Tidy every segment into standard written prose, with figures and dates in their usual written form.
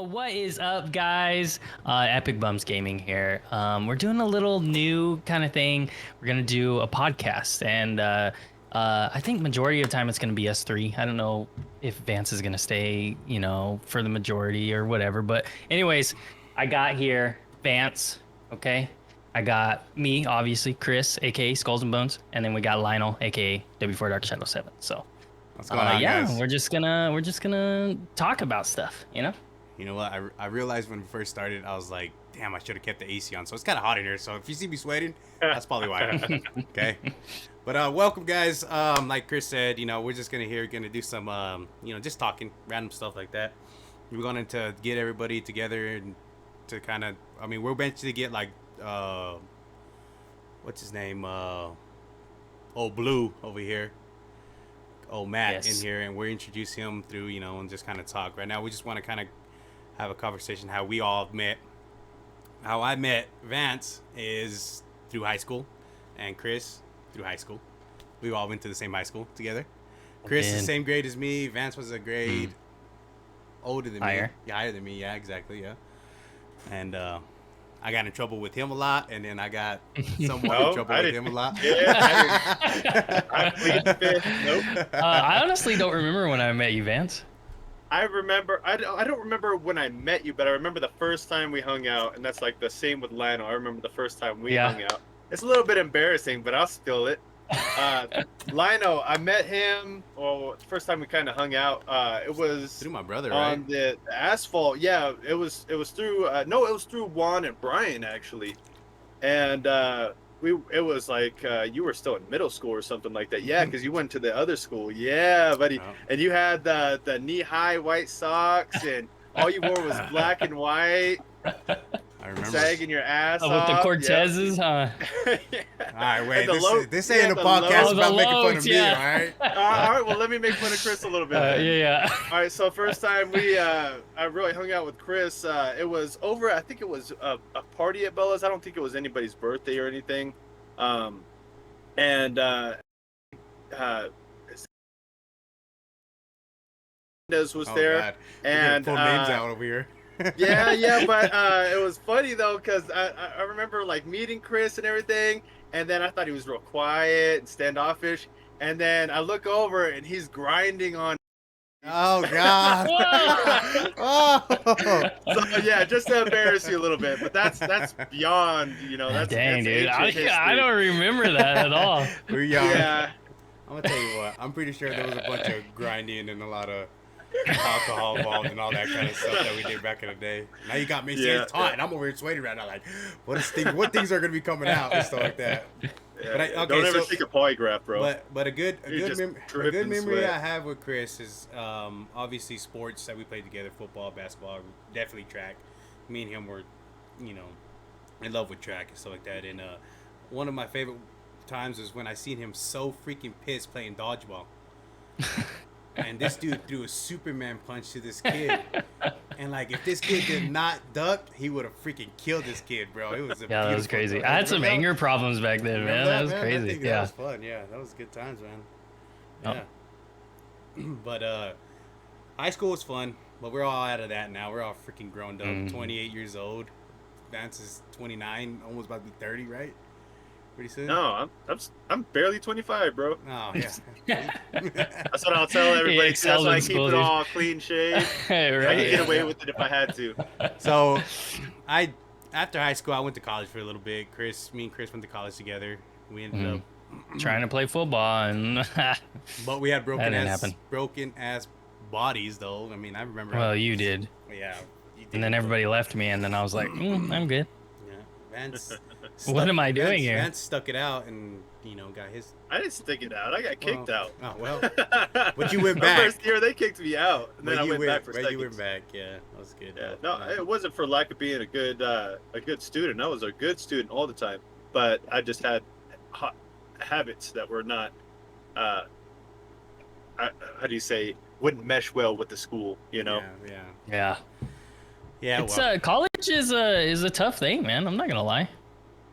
What is up, guys? EpicBumz Gaming here. We're doing a little new kind of thing. We're gonna do a podcast, and I think majority of the time it's gonna be us three. I don't know if Vance is gonna stay, for the majority or whatever. But anyways, I got here Vance. Okay, I got me, obviously, Chris, aka Skulls and Bones, and then we got Lionel, aka W4 Dark Shadow 7. So. What's going on, yeah, guys? we're just gonna talk about stuff, You know what? I realized when we first started, I was like, damn, I should have kept the AC on. So it's kind of hot in here. So if you see me sweating, that's probably why. Okay. But welcome, guys. Like Chris said, we're just gonna do some, just talking, random stuff like that. We're going to get everybody together and to kind of, we're eventually get like, what's his name? Old Blue over here. Oh, Matt in here, and we're introducing him through, and just kind of talk. Right now, we just want to kind of have a conversation how we all met. How I met Vance is through high school, and Chris through high school. We all went to the same high school together. Chris is the same grade as me. Vance was a grade older than me. Yeah, higher than me. Yeah, exactly. Yeah. And I got in trouble with him a lot, and then I got somewhat in trouble with him a lot. Yeah, I plead the fifth. Nope. I honestly don't remember when I met you, Vance. I remember. I don't remember when I met you, but I remember the first time we hung out, and that's like the same with Lionel. I remember the first time we hung out. It's a little bit embarrassing, but I'll spill it. Lionel, I met him. Well, the first time we kind of hung out, it was through my brother, on right? the asphalt. Yeah, it was through. No, it was through Juan and Brian actually, and it was like you were still in middle school or something like that. Yeah, because you went to the other school. Yeah, buddy, and you had the knee-high white socks, and all you wore was black and white. I remember. Sagging your ass with the Cortezes, huh? Yeah. All right, wait. This ain't a podcast about making fun of me, all right? All right, well, let me make fun of Chris a little bit. Yeah. All right, so first time I really hung out with Chris, it was over, I think it was a party at Bella's. I don't think it was anybody's birthday or anything. Was there. God. And full names out over here. yeah, but it was funny though, because I remember like meeting Chris and everything, and then I thought he was real quiet and standoffish, and then I look over and he's grinding on. Oh God! Oh. So yeah, just to embarrass you a little bit, but that's beyond, that's dang, dude. I don't remember that at all. We're young. Yeah. I'm gonna tell you what. I'm pretty sure there was a bunch of grinding and a lot of alcohol involved and all that kind of stuff that we did back in the day. Now you got me saying and I'm over here sweating right now, like, what things are gonna be coming out and stuff like that. Yeah, but don't ever take a polygraph, bro. But a good memory sweat. I have with Chris is obviously sports that we played together, football, basketball, definitely track. Me and him were, in love with track and stuff like that. And one of my favorite times was when I seen him so freaking pissed playing dodgeball. And this dude threw a Superman punch to this kid. And like, if this kid did not duck, he would have freaking killed this kid, bro. It was that was crazy. I had some anger problems back then, man. That was crazy. That was fun. Yeah, that was good times, man. Yeah. But high school was fun, but we're all out of that now. We're all freaking grown up. 28 years old. Vance is 29, almost about to be 30, right? Pretty soon. No, I'm barely 25, bro. Oh yeah. That's what I'll tell everybody. That's why I keep it all clean shaved. Right. I could get away with it if I had to. So, after high school, I went to college for a little bit. Me and Chris went to college together. We ended up trying to play football, and but we had broken ass bodies, though. I mean, I remember. Well, you did. Yeah. And then everybody left me, and then I was like, I'm good. Yeah, Vance. What am I doing here? Vance stuck it out and, got his... I didn't stick it out. I got kicked out. Oh, well. But you went back. The first year, they kicked me out. And then I went back for seconds. You went back, yeah. That was good. Yeah. No, it wasn't for lack of being a good student. I was a good student all the time. But I just had habits that were not... how do you say... wouldn't mesh well with the school, Yeah. It's well. College is a tough thing, man. I'm not gonna lie.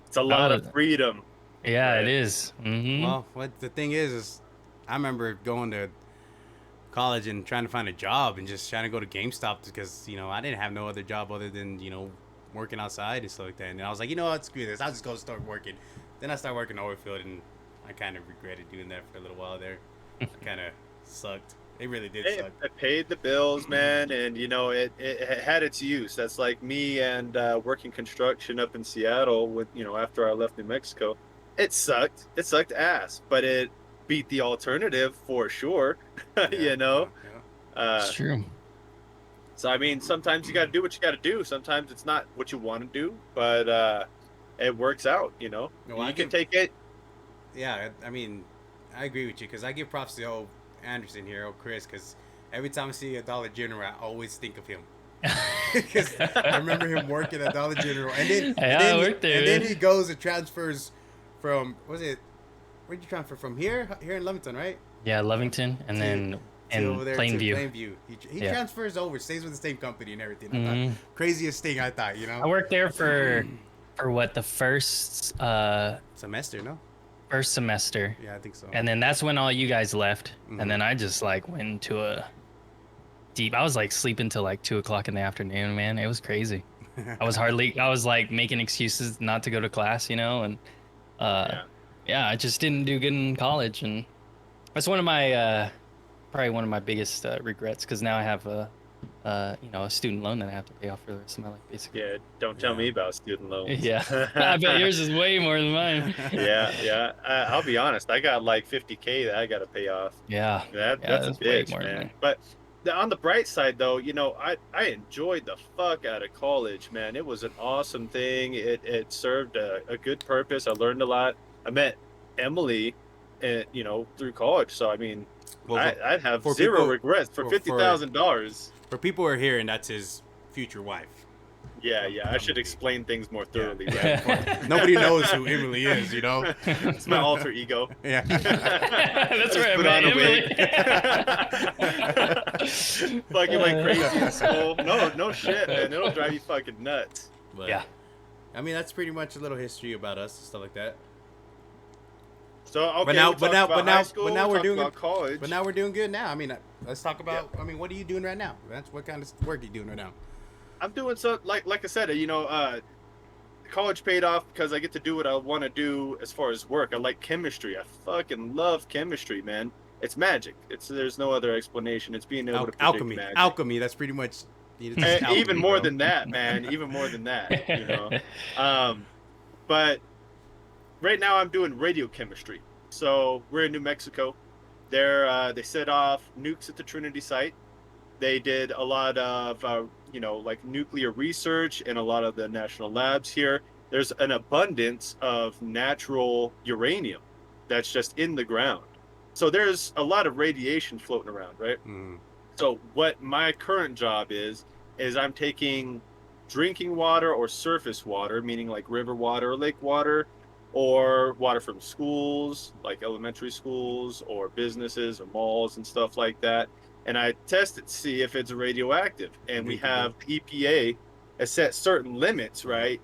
It's a lot of freedom. Yeah, right? It is. Mm-hmm. Well, what the thing is I remember going to college and trying to find a job and just trying to go to GameStop because I didn't have no other job other than working outside and stuff like that. And I was like, what, screw this, I'll just go start working. Then I started working Overfield, and I kind of regretted doing that for a little while there. It kind of sucked. It really did suck. It paid the bills, man, and it had its use. That's like me and working construction up in Seattle with after I left New Mexico. It sucked. It sucked ass, but it beat the alternative for sure. Yeah. It's true. So I mean, sometimes you got to do what you got to do. Sometimes it's not what you want to do, but it works out. No, you can take it. Yeah, I mean, I agree with you because I give props to old Anderson here, Chris, because every time I see a Dollar General, I always think of him. Because I remember him working at Dollar General, and then he goes and transfers from where'd you transfer from? Here in Lovington, right? Yeah, Lovington, and then Plainview. He transfers over, stays with the same company and everything. I thought, craziest thing I thought, I worked there for what, the first semester, no? First semester. Yeah, I think so. And then that's when all you guys left, and then I just went into a deep. I was sleeping till 2:00 in the afternoon, man. It was crazy. I was making excuses not to go to class, and I just didn't do good in college, and that's one of my probably one of my biggest regrets, because now I have a student loan that I have to pay off for the rest of my life, basically. Yeah, don't tell me about student loans. Yeah, I bet yours is way more than mine. Yeah. I'll be honest, I got $50K that I got to pay off. Yeah, that's a bitch, man. But on the bright side, though, I enjoyed the fuck out of college, man. It was an awesome thing. It served a good purpose. I learned a lot. I met Emily, through college. So I mean, I'd have zero regrets for $50,000. For people who are here, and that's his future wife. Yeah. I should explain things more thoroughly. Yeah. Right? Nobody knows who Emily is, It's my alter ego. Yeah. That's right, man. Emily. Fucking went crazy in school. No shit, man. It'll drive you fucking nuts. But, yeah. I mean, that's pretty much a little history about us and stuff like that. So okay, but now we're doing about college. But now we're doing good now. I mean, let's talk about. Yeah. I mean, what are you doing right now? That's what kind of work are you doing right now? I'm doing so like I said, college paid off because I get to do what I want to do as far as work. I like chemistry. I fucking love chemistry, man. It's magic. There's no other explanation. It's being able to predict magic. Alchemy. That's pretty much. Even more than that, man. Even more than that. But right now I'm doing radiochemistry. So we're in New Mexico. They set off nukes at the Trinity site. They did a lot of nuclear research in a lot of the national labs here. There's an abundance of natural uranium that's just in the ground. So there's a lot of radiation floating around, right? So what my current job is I'm taking drinking water or surface water, meaning like river water or lake water, or water from schools, like elementary schools or businesses or malls and stuff like that. And I test it to see if it's radioactive. And we have EPA has set certain limits, right,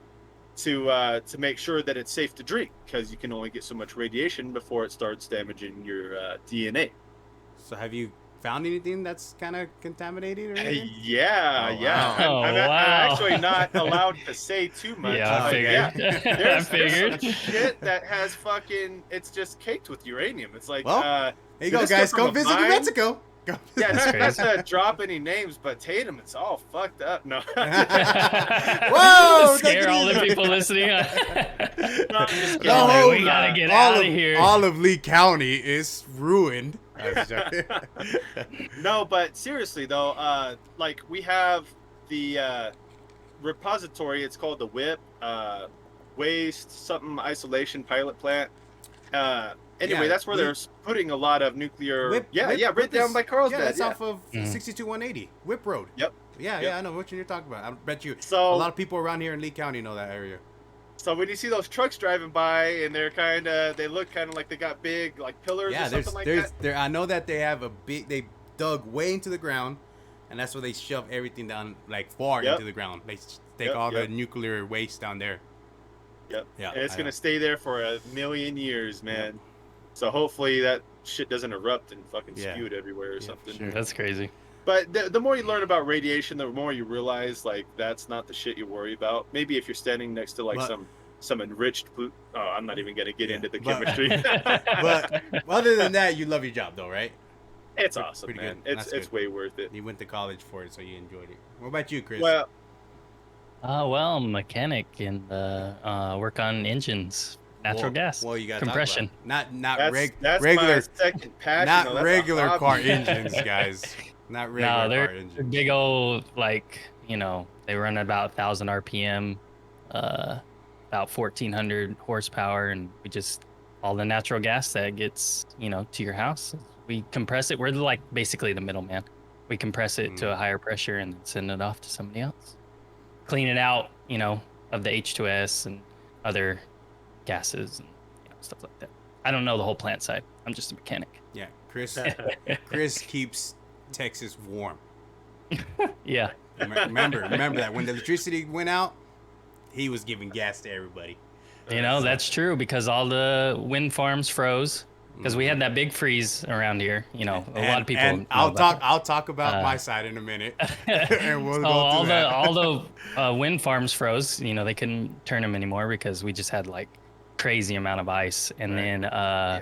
to make sure that it's safe to drink, because you can only get so much radiation before it starts damaging your DNA. So have you found anything that's kind of contaminated or anything? Yeah. Wow. I'm actually not allowed to say too much. Yeah, I figured. There's some shit that has it's just caked with uranium. It's like, here you go, guys. Go visit New Mexico. Yeah, not to drop any names, but Tatum, it's all fucked up. No. Whoa! Scare all the people listening. No, we gotta get out of here. All of Lee County is ruined. No, but seriously though, we have the repository. It's called the WIP, Waste Something Isolation Pilot Plant. Anyway, that's where they're putting a lot of nuclear. Whip right down by Carlsbad. Yeah, that's off of 62180 Whip Road. Yep. Yeah, I know what you're talking about. I bet you a lot of people around here in Lee County know that area. So when you see those trucks driving by and they look kind of like they got big pillars or something like that. I know that they have they dug way into the ground, and that's where they shove everything down far into the ground. They take all the nuclear waste down there. Yep. Yeah. And it's gonna stay there for 1,000,000 years, man. Yep. So hopefully that shit doesn't erupt and fucking spewed everywhere or something. Sure. That's crazy. But the more you learn about radiation, the more you realize like that's not the shit you worry about. Maybe if you're standing next to like some enriched oh, I'm not even gonna get into the chemistry. But other than that, you love your job though, right? It's awesome, Pretty man. good. It's way worth it. You went to college for it, so you enjoyed it. What about you, Chris? Well, Well, I'm a mechanic and work on engines, natural gas, well, you got compression. Not that's regular, my second passion. not though. That's a regular car hobby. engines, guys. Not regular No, they're car engines. big old, like, they run about 1,000 RPM, about 1,400 horsepower, and we just, all the natural gas that gets, to your house, we compress it. We're like basically the middleman. We compress it to a higher pressure and send it off to somebody else. Clean it out, of the H2S and other gases and stuff like that. I don't know the whole plant side. I'm just a mechanic. Yeah, Chris keeps Texas warm. Yeah. Remember that when the electricity went out, he was giving gas to everybody. That's true because all the wind farms froze because we had that big freeze around here. A lot of people. And I'll talk about my side in a minute. And we'll go through that. all the wind farms froze. They couldn't turn them anymore because we just had like crazy amount of ice. And then the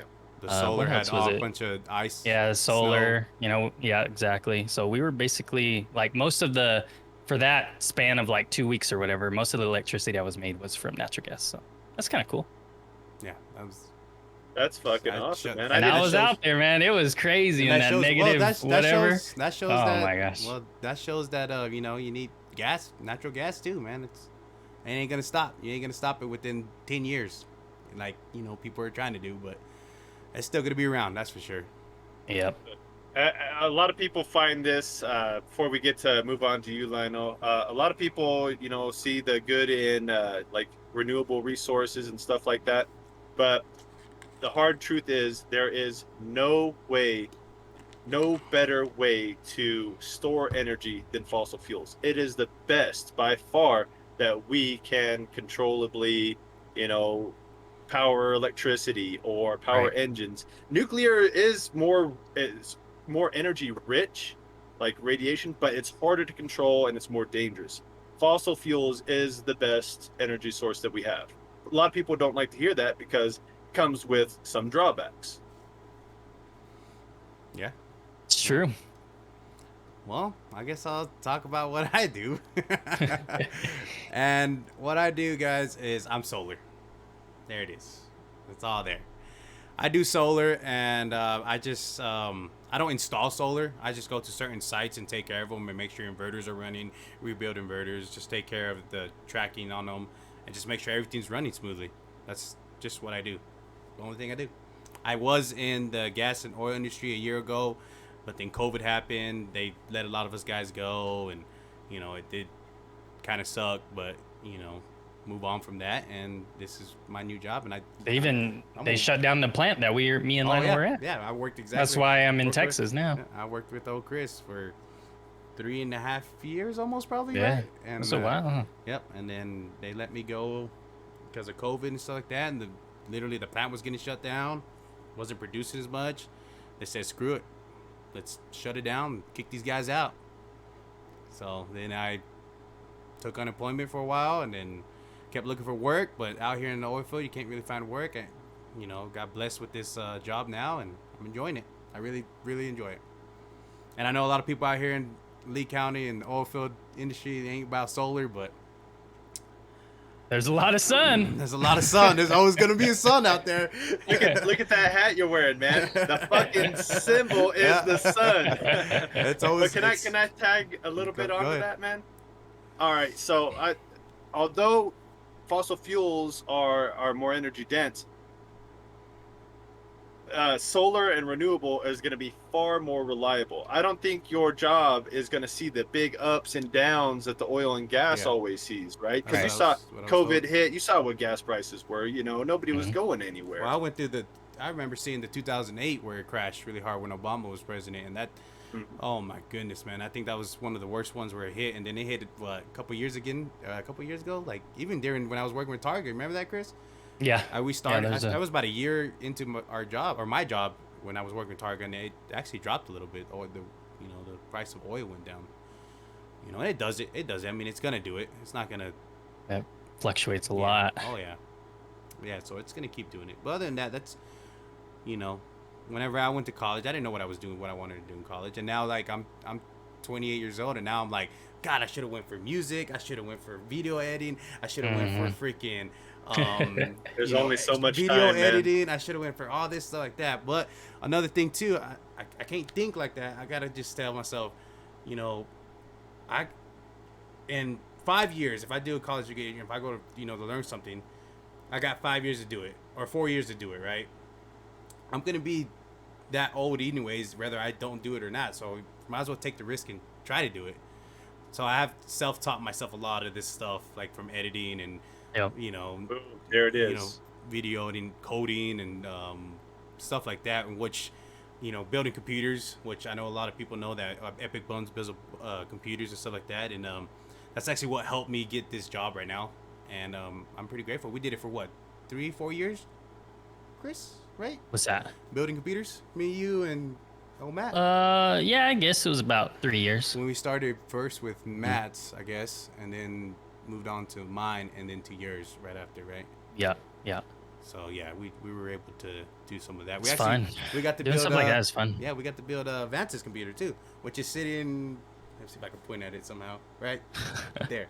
solar had a bunch of ice. Yeah, the solar. Snow. Yeah, exactly. So we were basically like for that span of like 2 weeks or whatever, most of the electricity that was made was from natural gas. So that's kind of cool. Yeah, that was. That's fucking awesome, man. And I was out there, man. It was crazy. And that shows, negative whatever. That shows oh that. My gosh. Well, that shows that you need gas, natural gas too, man. It ain't gonna stop. You ain't gonna stop it within 10 years, like people are trying to do. But it's still gonna be around. That's for sure. Yep. A lot of people find this. Before we get to move on to you, Lionel, a lot of people, see the good in like renewable resources and stuff like that, but the hard truth is there is no better way to store energy than fossil fuels. It is the best by far that we can controllably, power electricity or power engines. Nuclear is more energy rich, like radiation, but it's harder to control and it's more dangerous. Fossil fuels is the best energy source that we have. A lot of people don't like to hear that because comes with some drawbacks. Yeah, it's true. Well, I guess I'll talk about what I do. And what I do, guys, is I'm solar. There it is. It's all there. I do solar, and I just I don't install solar. I just go to certain sites and take care of them and make sure inverters are running, rebuild inverters, just take care of the tracking on them, and just make sure everything's running smoothly. That's just what I do. The only thing I do. I was in the gas and oil industry a year ago, but then COVID happened. They let a lot of us guys go, and it did kind of suck, but move on from that, and this is my new job. And they shut down the plant that me and Lionel were at. Yeah, I worked exactly. That's why I'm in Texas now. I worked with old Chris for 3.5 years, almost probably. Yeah, right? And that's a while. Huh? Yep, and then they let me go because of COVID and stuff like that, and literally the plant was getting shut down, wasn't producing as much. They said, screw it, let's shut it down and kick these guys out. So then I took unemployment for a while and then kept looking for work, but out here in the oil field you can't really find work. And got blessed with this job now, and I'm enjoying it. I really, really enjoy it. And I know a lot of people out here in Lee County and the oil field industry, they ain't about solar, but there's a lot of sun. There's a lot of sun. There's always gonna be a sun out there. Look at that hat you're wearing, man. The fucking symbol is the sun. It's always. But can I tag a little bit onto that, man? All right. So although fossil fuels are more energy dense, solar and renewable is going to be far more reliable. I don't think your job is going to see the big ups and downs that the oil and gas always sees, right? Because you saw COVID hit, you saw what gas prices were. Nobody was going anywhere. Well, I went through I remember seeing the 2008 where it crashed really hard when Obama was president, and that. Oh my goodness, man! I think that was one of the worst ones where it hit, and then it hit a couple years ago, like even during when I was working with Target. Remember that, Chris? Yeah. We started. That was about a year into my job, when I was working Target, and it actually dropped a little bit, or the price of oil went down. And it does it. It does it. I mean, it's gonna do it. It's not gonna. It fluctuates a lot. Oh yeah, yeah. So it's gonna keep doing it. But other than that, that's, whenever I went to college, I didn't know what I was doing, what I wanted to do in college, and now like I'm 28 years old, and now I'm like, God, I should have went for music. I should have went for video editing. I should have went for freaking. There's only so much video time, editing. man. I should have went for all this stuff like that. But another thing too, I can't think like that. I gotta just tell myself, in 5 years, if I do a college degree, if I go to to learn something, I got 5 years to do it, or 4 years to do it, right? I'm gonna be that old anyways, whether I don't do it or not. So might as well take the risk and try to do it. So I have self-taught myself a lot of this stuff, like from editing and Boom, there it is. video editing, coding, and stuff like that. And which, building computers, which I know a lot of people know that EpicBumz builds computers and stuff like that. And that's actually what helped me get this job right now. And I'm pretty grateful. We did it for what, 3-4 years, Chris? Right? What's that? Building computers. Me, you, and Matt. Yeah, I guess it was about 3 years. When we started first with Matt's, I guess, and then moved on to mine, and then to yours right after, right? Yeah, yeah. So yeah, we were able to do some of that. It's fun. We got to Doing build something like that is fun. Yeah, we got to build Vance's computer too, which is sitting. Let's see if I can point at it somehow. Right there.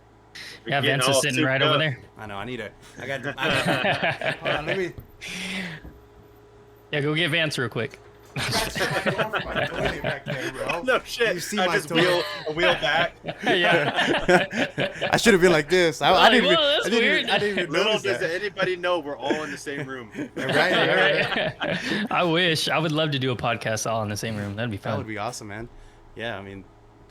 Yeah, Vance is sitting right over there. I know. I got. Hold on. Let me. Yeah, go get Vance real quick. Back there, bro. No shit. You see I my just toilet? wheel back. Yeah. I should have been like this. I didn't even. That's weird. I didn't even Little notice does that. anybody know we're all in the same room. Right. I wish. I would love to do a podcast all in the same room. That'd be fun. That would be awesome, man. Yeah, I mean,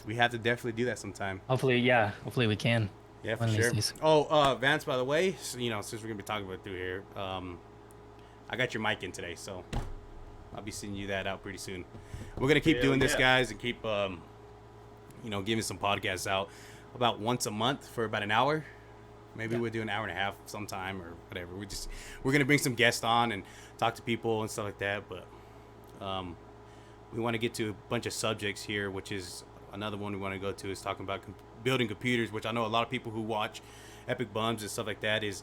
we have to definitely do that sometime. Hopefully, yeah. Hopefully we can. Yeah, for One of these sure. days. Oh, Vance, by the way, so, since we're gonna be talking about it through here, I got your mic in today, so I'll be sending you that out pretty soon. We're gonna keep doing this, guys, and keep giving some podcasts out about once a month for about an hour. Maybe we'll do an hour and a half sometime or whatever. We're gonna bring some guests on and talk to people and stuff like that. But we want to get to a bunch of subjects here, which is another one we want to go to is talking about building computers, which I know a lot of people who watch EpicBumz and stuff like that is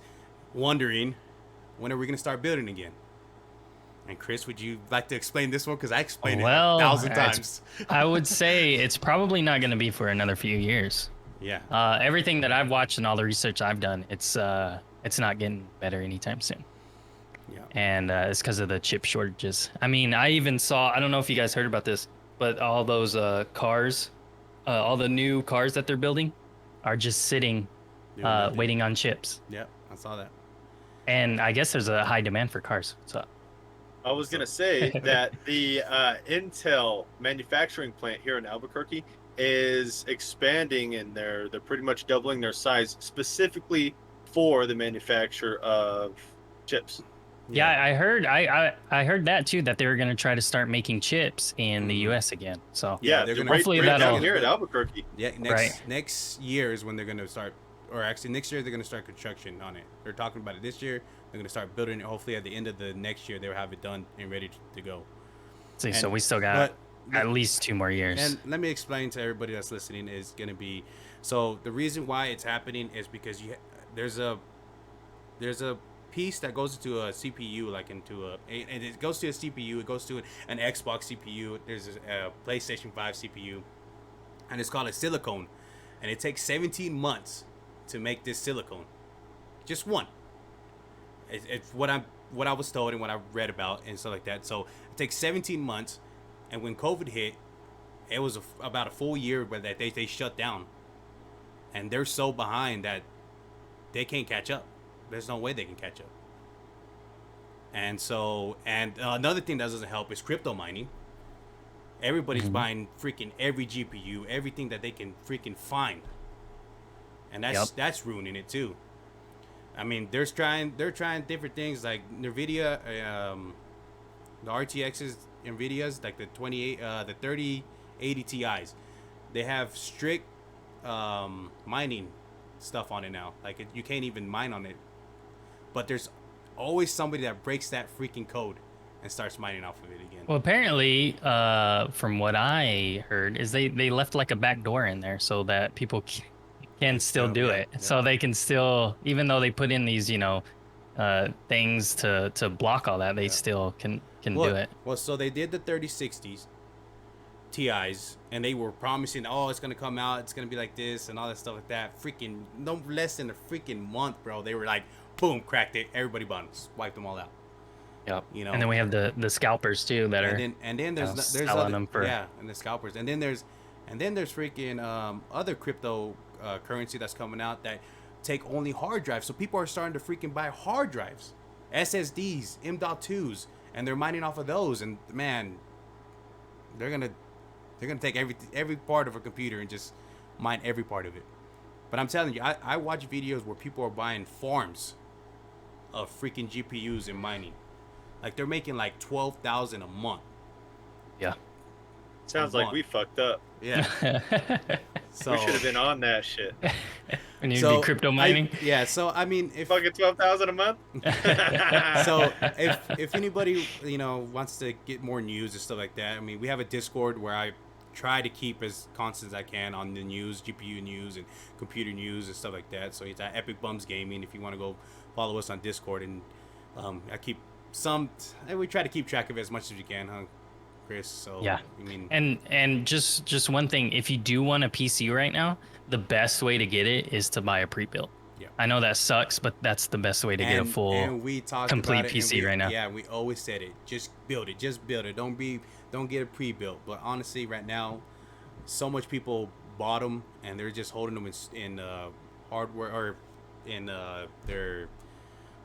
wondering, when are we gonna start building again? And Chris, would you like to explain this one? Because I explained it 1,000 times. I would say it's probably not going to be for another few years. Yeah. Everything that I've watched and all the research I've done, it's not getting better anytime soon. Yeah. And it's because of the chip shortages. I mean, I even saw, I don't know if you guys heard about this, but all those cars, all the new cars that they're building are just sitting, waiting on chips. Yeah, I saw that. And I guess there's a high demand for cars. So I was going to say that the Intel manufacturing plant here in Albuquerque is expanding, and they're pretty much doubling their size specifically for the manufacture of chips. Yeah, I heard I heard that too, that they were going to try to start making chips in the US again. So Yeah, they're gonna hopefully right that'll down here at Albuquerque. Yeah, next year is when they're gonna start, or actually next year they're gonna start construction on it. They're talking about it this year. They're gonna start building it. Hopefully at the end of the next year they'll have it done and ready to go. see, so we still got at least 2 more years. And let me explain to everybody that's listening is gonna be, so the reason why it's happening is because there's a piece that goes into a CPU, like into and it goes to a CPU, it goes to an Xbox CPU, there's a PlayStation 5 CPU, and it's called a silicone, and it takes 17 months to make this silicone, just one. It's what I was told and what I read about and stuff like that. So it takes 17 months, and when COVID hit, it was about a full year where they shut down, and they're so behind that they can't catch up. There's no way they can catch up. And so, another thing that doesn't help is crypto mining. Everybody's buying freaking every GPU, everything that they can freaking find, and that's ruining it too. I mean, they're trying different things like NVIDIA, the RTXs, NVIDIA's like the 3080 Ti's. They have strict mining stuff on it now. Like you can't even mine on it. But there's always somebody that breaks that freaking code and starts mining off of it again. Well, apparently, from what I heard, is they left like a back door in there so that people can still do yeah, it. yeah. So they can still, even though they put in these, things to block all that, they still can do it. Well, so they did the 3060s TIs, and they were promising, oh, it's gonna come out, it's gonna be like this and all that stuff like that. Freaking no less than a freaking month, bro. They were like, boom, cracked it. Everybody bought, wiped them all out. Yep. You know. And then we have the scalpers too that are. And then there's selling other, them for. yeah, and the scalpers, and then there's freaking other crypto currency that's coming out that take only hard drives. So people are starting to freaking buy hard drives, SSDs, M.2s, and they're mining off of those. And man, they're gonna take every part of a computer and just mine every part of it. But I'm telling you, I watch videos where people are buying farms of freaking GPUs and mining. Like they're making like 12,000 a month. Yeah. Sounds like we fucked up. Yeah. So we should have been on that shit. We need to be crypto mining. So I mean, if fucking 12,000 a month. So if anybody wants to get more news and stuff like that, I mean, we have a Discord where I try to keep as constant as I can on the news, GPU news and computer news and stuff like that. So it's at EpicBumz Gaming if you want to go follow us on Discord. And we try to keep track of it as much as we can, huh, Chris? So yeah. I mean, and just one thing, if you do want a PC right now, the best way to get it is to buy a pre-built. Yeah. I know that sucks, but that's the best way to get a full complete PC right now. Yeah, we always said it. Just build it. Just build it. Don't get a pre-built. But honestly, right now, so much people bought them and they're just holding them in hardware or in their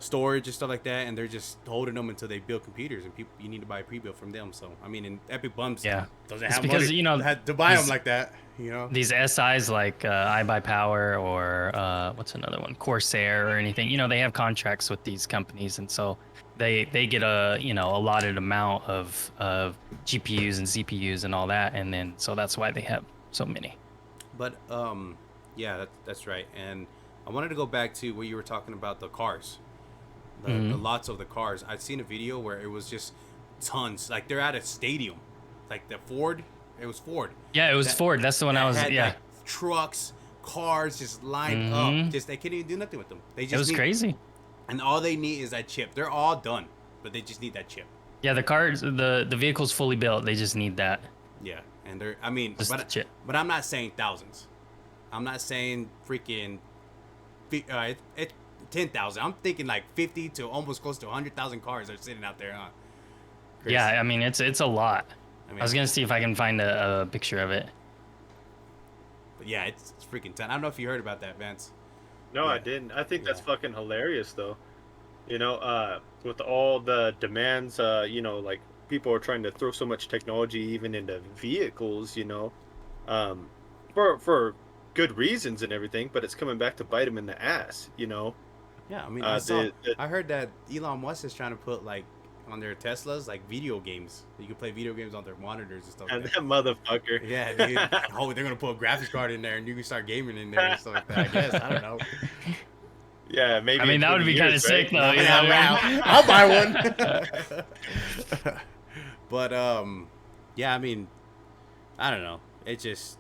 storage and stuff like that, and they're just holding them until they build computers. And you need to buy a pre-built from them. So I mean, in EpicBumz, doesn't have because money to buy them like that. These SIs like iBuyPower or what's another one, Corsair or anything. They have contracts with these companies, and so they get a allotted amount of GPUs and CPUs and all that, and then so that's why they have so many. But yeah, that's right. And I wanted to go back to what you were talking about, the cars. The lots of the cars. I'd seen a video where it was just tons. Like they're at a stadium. Like the Ford. It was Ford. Yeah, it was Ford. That's the one I was. Yeah. Like, trucks, cars just lined up. Just they can't even do nothing with them. It was crazy. And all they need is that chip. They're all done, but they just need that chip. Yeah, the cars, the vehicle's fully built. They just need that. Yeah, and they're. I mean, just the chip. But I'm not saying thousands. I'm not saying freaking. It's 10,000. I'm thinking like 50 to almost close to 100,000 cars are sitting out there, huh? Chris? Yeah, I mean it's a lot. I was gonna see if I can find a picture of it. But yeah, it's freaking ton. I don't know if you heard about that, Vance. No, I didn't. I think that's fucking hilarious, though. With all the demands, like people are trying to throw so much technology even into vehicles, for good reasons and everything, but it's coming back to bite them in the ass, Yeah, I mean, I heard that Elon Musk is trying to put like on their Teslas like video games. You can play video games on their monitors and stuff. And like that motherfucker. Yeah, dude. Oh, they're gonna put a graphics card in there, and you can start gaming in there and stuff like that. I guess I don't know. Yeah, maybe. I mean, that would be kind of sick, though. I'll buy one. But yeah, I mean, I don't know. It's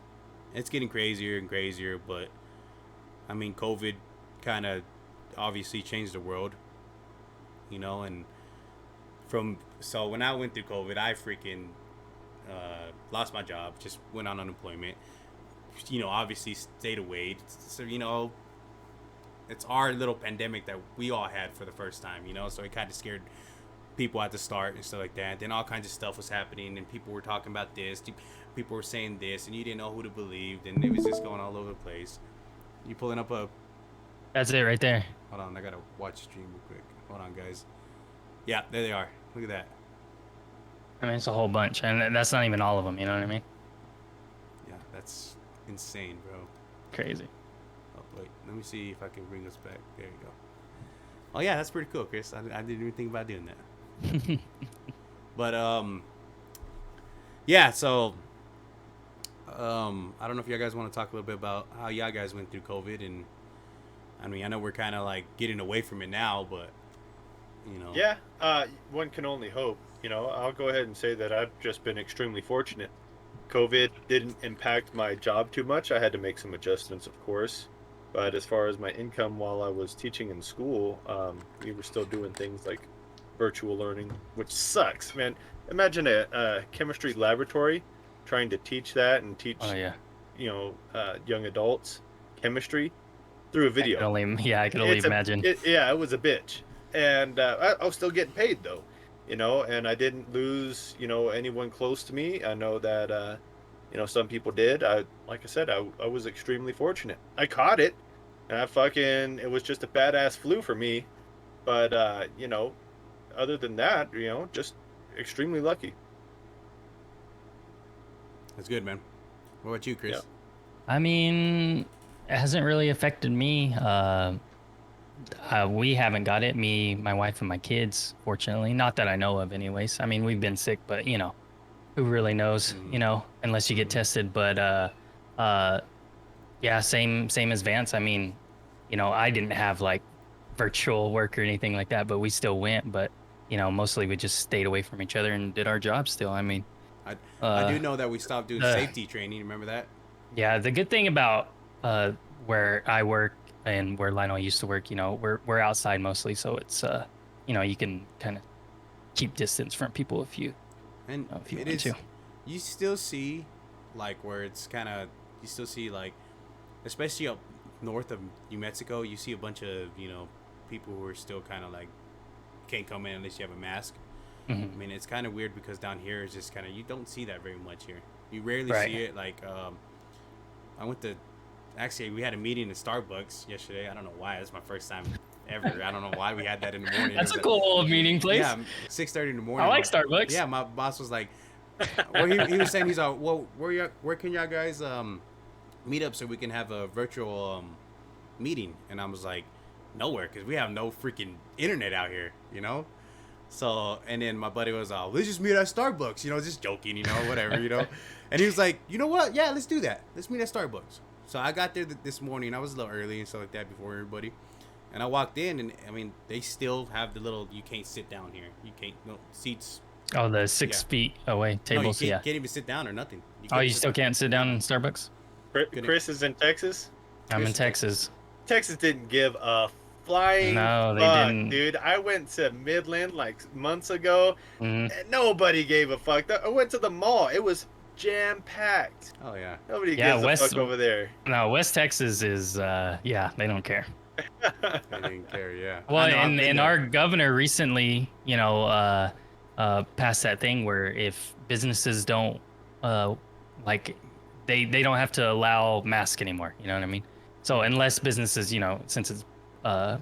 getting crazier and crazier. But I mean, COVID kind of obviously changed the world, and so when I went through COVID, I freaking lost my job, just went on unemployment, obviously stayed away. So, it's our little pandemic that we all had for the first time, so it kind of scared people at the start and stuff like that. Then all kinds of stuff was happening and people were talking about this, people were saying this, and you didn't know who to believe, and it was just going all over the place. You pulling up That's it right there. Hold on, I gotta watch stream real quick. Hold on, guys. Yeah, there they are. Look at that. I mean, it's a whole bunch, and that's not even all of them. You know what I mean? Yeah, that's insane, bro. Crazy. Oh wait, let me see if I can bring us back. There you go. Oh yeah, that's pretty cool, Chris. I didn't even think about doing that. But yeah. So I don't know if you guys want to talk a little bit about how y'all guys went through COVID, and I mean, I know we're kind of like getting away from it now, but You know. Yeah, one can only hope. I'll go ahead and say that I've just been extremely fortunate. COVID didn't impact my job too much. I had to make some adjustments, of course. But as far as my income while I was teaching in school, we were still doing things like virtual learning, which sucks, man. Imagine a chemistry laboratory trying to teach that and Oh teach, yeah. young adults chemistry through a video. I can only imagine. Yeah, it was a bitch, and I was still getting paid though, and I didn't lose, anyone close to me. I know that, some people did. Like I said, I was extremely fortunate. I caught it, and it was just a badass flu for me, but other than that, just extremely lucky. That's good, man. What about you, Chris? Yeah. I mean, it hasn't really affected me. We haven't got it, me, my wife, and my kids, fortunately. Not that I know of, anyways. I mean, we've been sick, but who really knows? Unless you get tested. But yeah, same as Vance. I mean, I didn't have like virtual work or anything like that, but we still went. But mostly we just stayed away from each other and did our job still. I mean, I do know that we stopped doing safety training. Remember that? Yeah, the good thing about where I work and where Lionel used to work, we're outside mostly, so it's you can kind of keep distance from people if you want to. You still see like where it's kind of you still see like especially up north of New Mexico, you see a bunch of people who are still kind of like can't come in unless you have a mask. Mm-hmm. I mean, it's kind of weird because down here it's just kind of you don't see that very much here. You rarely see it. Like actually we had a meeting at Starbucks yesterday. I don't know why. It's my first time ever. I don't know why we had that in the morning. That's a cool meeting place. Yeah, 6:30 in the morning. I like Starbucks. Yeah, my boss was like, well, he was saying he's like, well, where can y'all guys meet up so we can have a virtual meeting? And I was like, nowhere, because we have no freaking internet out here, So, and then my buddy was like, let's just meet at Starbucks, just joking, whatever, And he was like, you know what? Yeah, let's do that. Let's meet at Starbucks. So I got there this morning. I was a little early and stuff like that before everybody. And I walked in, and I mean, they still have the little, you can't sit down here. You can't, no seats. Oh, the 6 feet away tables, no, you can't even sit down or nothing. You still can't sit down in Starbucks? Chris is in Texas? I'm in Texas. Texas didn't give a flying no, they fuck, didn't. dude. I went to Midland like months ago, and nobody gave a fuck. I went to the mall. It was jam-packed. Oh, yeah. Nobody gives a fuck over there. No, West Texas is, they don't care. They didn't care, yeah. Well, and our governor recently, passed that thing where if businesses don't, they don't have to allow masks anymore. You know what I mean? So unless businesses, since it's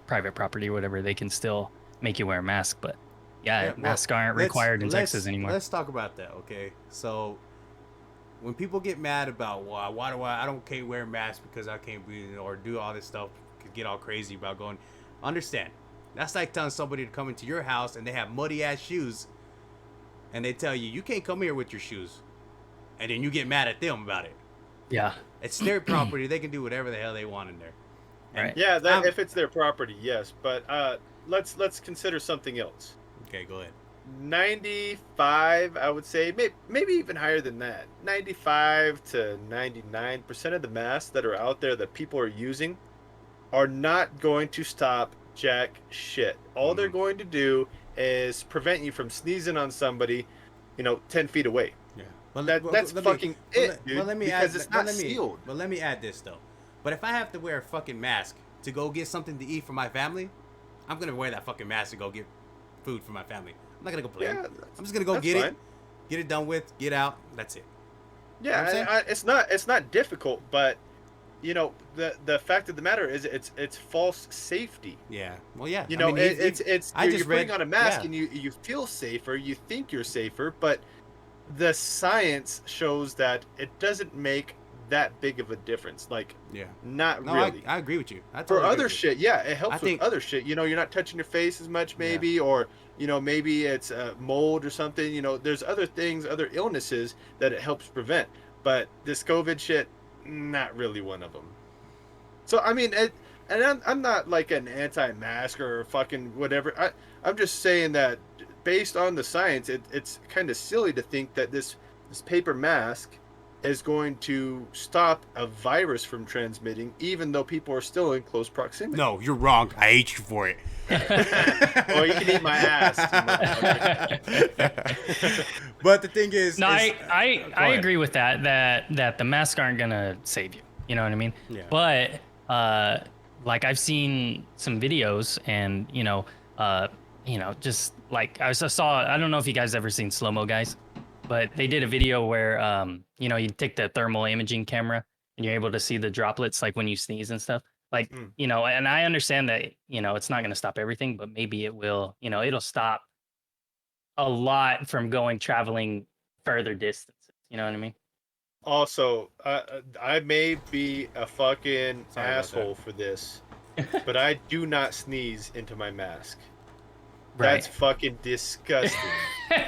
private property or whatever, they can still make you wear a mask. But masks aren't required in Texas anymore. Let's talk about that, okay? So when people get mad about why do I don't can't wear a mask because I can't breathe or do all this stuff, get all crazy about going, understand. That's like telling somebody to come into your house and they have muddy ass shoes and they tell you can't come here with your shoes. And then you get mad at them about it. Yeah. It's their property. They can do whatever the hell they want in there. Right. Yeah, if it's their property, yes. But let's consider something else. Okay, go ahead. 95, I would say, maybe even higher than that. 95 to 99% of the masks that are out there that people are using are not going to stop jack shit. All they're going to do is prevent you from sneezing on somebody, 10 feet away. Yeah. That's fucking it, dude. But let me because add, it's not sealed. But let me add this, though. But if I have to wear a fucking mask to go get something to eat for my family, I'm going to wear that fucking mask to go get food for my family. I'm not going to complain. Yeah, I'm just going to go get it, get it done with, get out. That's it. Yeah, you know it's not difficult, but the fact of the matter is it's false safety. Yeah. Well, yeah. You're putting on a mask and you feel safer, you think you're safer, but the science shows that it doesn't make that big of a difference. Not really. I agree with you. For other shit, it helps with other shit. You're not touching your face as much, maybe, or maybe it's mold or something. There's other things, other illnesses that it helps prevent. But this COVID shit, not really one of them. So I mean, and I'm not like an anti-mask or fucking whatever. I'm just saying that based on the science, it's kind of silly to think that this paper mask is going to stop a virus from transmitting, even though people are still in close proximity. No, you're wrong. I hate you for it. Or you can eat my ass. But the thing is, No, is I agree with that the masks aren't gonna save you. You know what I mean? Yeah. But like I've seen some videos and just like I saw, I don't know if you guys ever seen Slow Mo Guys, but they did a video where you take the thermal imaging camera and you're able to see the droplets like when you sneeze and stuff. Like, and I understand that, it's not going to stop everything, but maybe it will, it'll stop a lot from traveling further distances. You know what I mean? Also, I may be a fucking Sorry about asshole for this, but I do not sneeze into my mask. Right. That's fucking disgusting.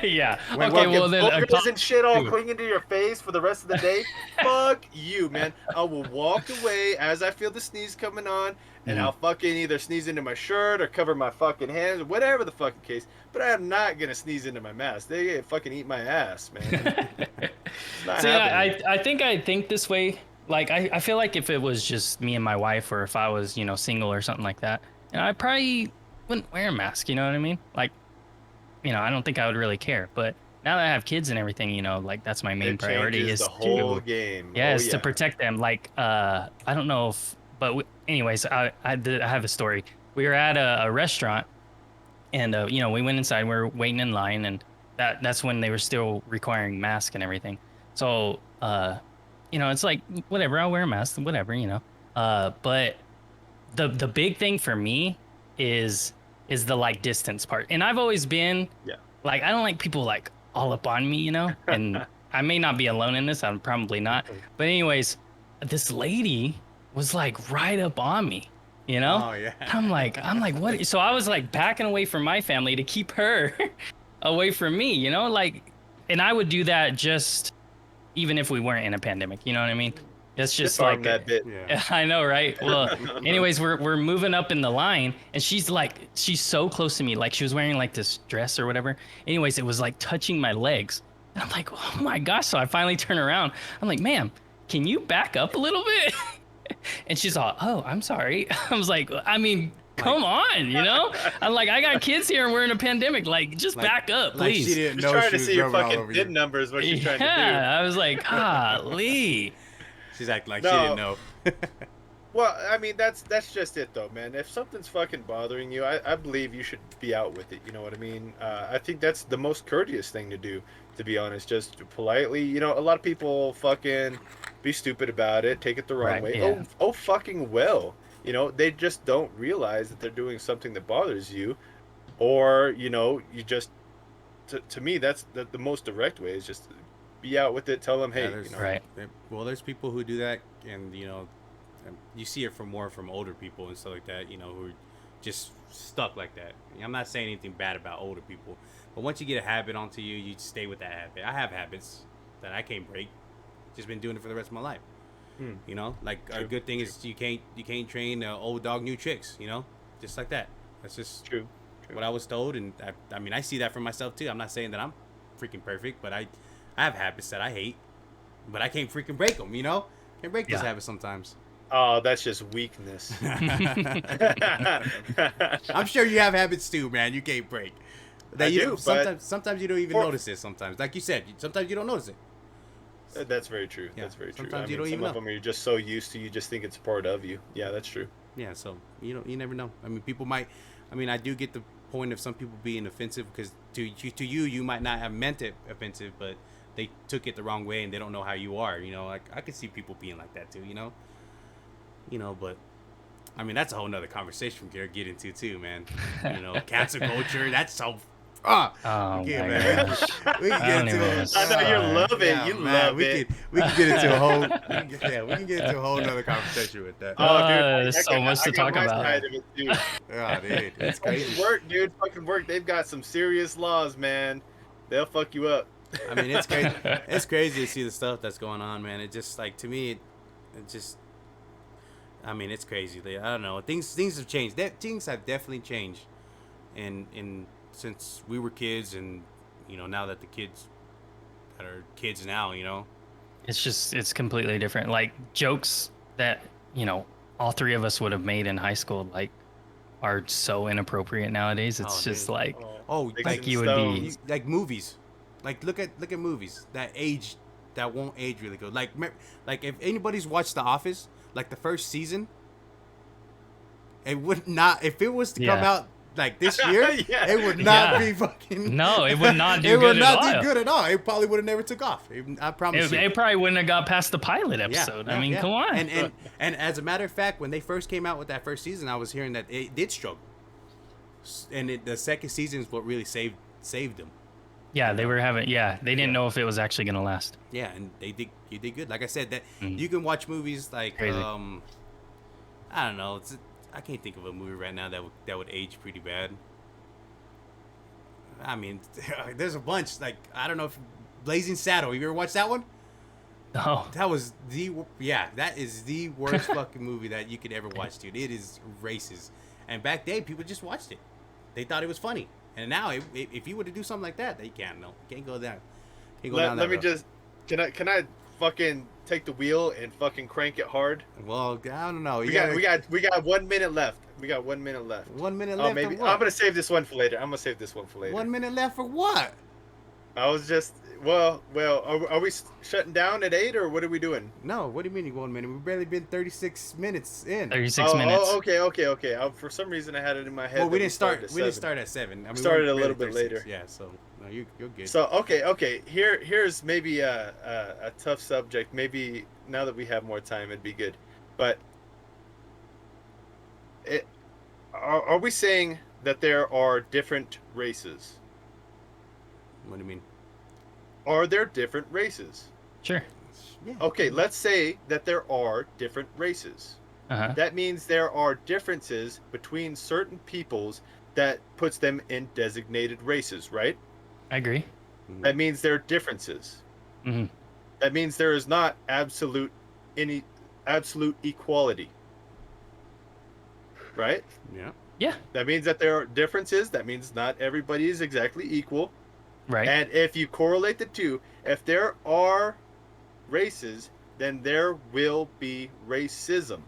Yeah. When Okay. Well, then boogers and shit all clinging to your face for the rest of the day. Fuck you, man. I will walk away as I feel the sneeze coming on, and I'll fucking either sneeze into my shirt or cover my fucking hands, or whatever the fucking case. But I am not gonna sneeze into my mask. They fucking eat my ass, man. See, I think this way. Like, I feel like if it was just me and my wife, or if I was, single or something like that, I probably wouldn't wear a mask. You know what I mean? Like, I don't think I would really care. But now that I have kids and everything, like that's my main priority is the whole game. Yeah, is to protect them. Like, I don't know if, but anyways, I have a story. We were at a restaurant, and we went inside. We were waiting in line, and that's when they were still requiring masks and everything. So, it's like whatever. I'll wear a mask, whatever. But the big thing for me is the like distance part. And I've always been like, I don't like people like all up on me, and I may not be alone in this. I'm probably not. But anyways, this lady was like right up on me, Oh yeah. I'm like, what? So I was like backing away from my family to keep her away from me, like, and I would do that just even if we weren't in a pandemic, you know what I mean? That's just like that bit. Yeah. I know, right? Well, anyways, we're moving up in the line, and she's so close to me, like she was wearing like this dress or whatever. Anyways, it was like touching my legs, and I'm like, oh my gosh! So I finally turn around. I'm like, ma'am, can you back up a little bit? And she's all, oh, I'm sorry. I was like, I mean, come on, I'm like, I got kids here, and we're in a pandemic. Like, just back up, please. Like she didn't Just know trying she to was see your rubbing all fucking over bid you. numbers. What you trying to do? Yeah, I was like, golly. She's acting like she didn't know. Well, I mean, that's just it, though, man. If something's fucking bothering you, I believe you should be out with it. You know what I mean? I think that's the most courteous thing to do, to be honest. Just politely, a lot of people fucking be stupid about it, take it the wrong way. Yeah. Oh, fucking well. They just don't realize that they're doing something that bothers you, or you just. To me, that's the most direct way is just be out with it. Tell them, hey, Right. Well, there's people who do that, and you see it from older people and stuff like that, who are just stuck like that. I'm not saying anything bad about older people, but once you get a habit onto you, you stay with that habit. I have habits that I can't break. Just been doing it for the rest of my life. Like a good thing is you can't train old dog new tricks. Just like that. That's just True. what I was told, and I mean I see that for myself too. I'm not saying that I'm freaking perfect, but I have habits that I hate, but I can't freaking break them. Can't break those habits sometimes. Oh, that's just weakness. I'm sure you have habits too, man. You can't break. Sometimes you don't even notice it. Sometimes, like you said, sometimes you don't notice it. That's very true. Yeah. That's very true. Sometimes you don't some even of know. them you're just so used to, you just think it's a part of you. Yeah, that's true. Yeah, so you never know. I mean, people might. I mean, I do get the point of some people being offensive because to you might not have meant it offensive, but they took it the wrong way and they don't know how you are. Like I could see people being like that too. But I mean that's a whole nother conversation we could get into too, man. Cancel culture. That's so. Oh okay, my man. gosh. We can get into it. I know you love it. You love it. We can get into a whole. We can get into a whole nother conversation with that. Oh, dude, there's so much to talk my about. side of it, too. Oh, dude, it's crazy. Fucking work, dude. Fucking work. They've got some serious laws, man. They'll fuck you up. I mean, it's crazy. It's crazy to see the stuff that's going on, man. It just like to me, it just. I mean, it's crazy. I don't know. Things have changed. Things have definitely changed, in since we were kids, and now that the kids that are kids now, It's completely different. Like jokes that, all three of us would have made in high school, like are so inappropriate nowadays. It's just dude. like, Oh, like you would be, like movies, like look at movies that won't age really good. Like if anybody's watched The Office, like the first season, it would not, if it was to come out like this year, Yeah. it would not be fucking. no, it would not do It good would not at do all. good at all. It probably would have never took off. I promise you. It probably wouldn't have got past the pilot episode. I mean, come on. And as a matter of fact, when they first came out with that first season, I was hearing that it did struggle. And the second season is what really saved them. Yeah, they were having. Yeah, they didn't know if it was actually gonna last. Yeah, and you did good. Like I said, that you can watch movies like Crazy. I don't know. I can't think of a movie right now that would age pretty bad. I mean, there's a bunch. Like, I don't know if Blazing Saddle. Have you ever watched that one? Oh, That was that is the worst fucking movie that you could ever watch, dude. It is racist. And back then, people just watched it. They thought it was funny. And now, if you were to do something like that, they can't. No, can't go down. Can't go down that Let me road. just. Can I fucking take the wheel and fucking crank it hard? Well, I don't know. We got 1 minute left. We got 1 minute left. 1 minute Oh, left. maybe For what? I'm gonna save this one for later. 1 minute left for what? I was just well. Are we shutting down at 8 or what are we doing? No, what do you mean 1 minute? We've barely been 36 minutes in. 36 minutes. Oh, okay. For some reason, I had it in my head. Well, we that didn't start. started We didn't at 7. start at 7. I mean, Started we're a little barely bit 36. later. Yeah, so no, you're good. So okay. Here's maybe a tough subject. Maybe now that we have more time, it'd be good. But are we saying that there are different races? What do you mean? Are there different races? Sure. Yeah. Okay, let's say that there are different races. Uh-huh. That means there are differences between certain peoples that puts them in designated races, right? I agree. That means there are differences. Hmm. That means there is not absolute equality. Right? Yeah. Yeah. That means that there are differences. That means not everybody is exactly equal. Right. And if you correlate the two, if there are races, then there will be racism.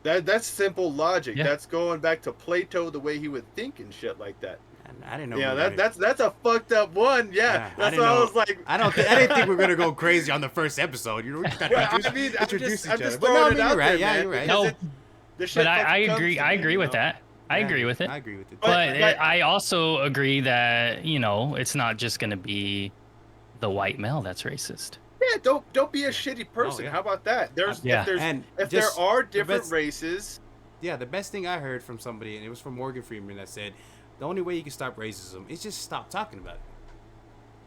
That's simple logic. Yeah. That's going back to Plato, the way he would think and shit like that. I didn't know. Yeah, we were gonna- that's a fucked up one. Yeah, Yeah, I that's didn't why I know. was like, I didn't think we were gonna go crazy on the first episode. We gotta Well, introduce, I mean, introduce I'm each just other. But throwing it you're out right. there, Yeah, man, you're right. because No, this shit but I fucking comes agree. to I me, agree you with know? that. I agree with it. I agree with it. But like- I also agree that, it's not just going to be the white male that's racist. Yeah, don't be a shitty person. yeah. How about that? Yeah. If there are different best- races, Yeah, the best thing I heard from somebody, and it was from Morgan Freeman, that said, the only way you can stop racism is just stop talking about it.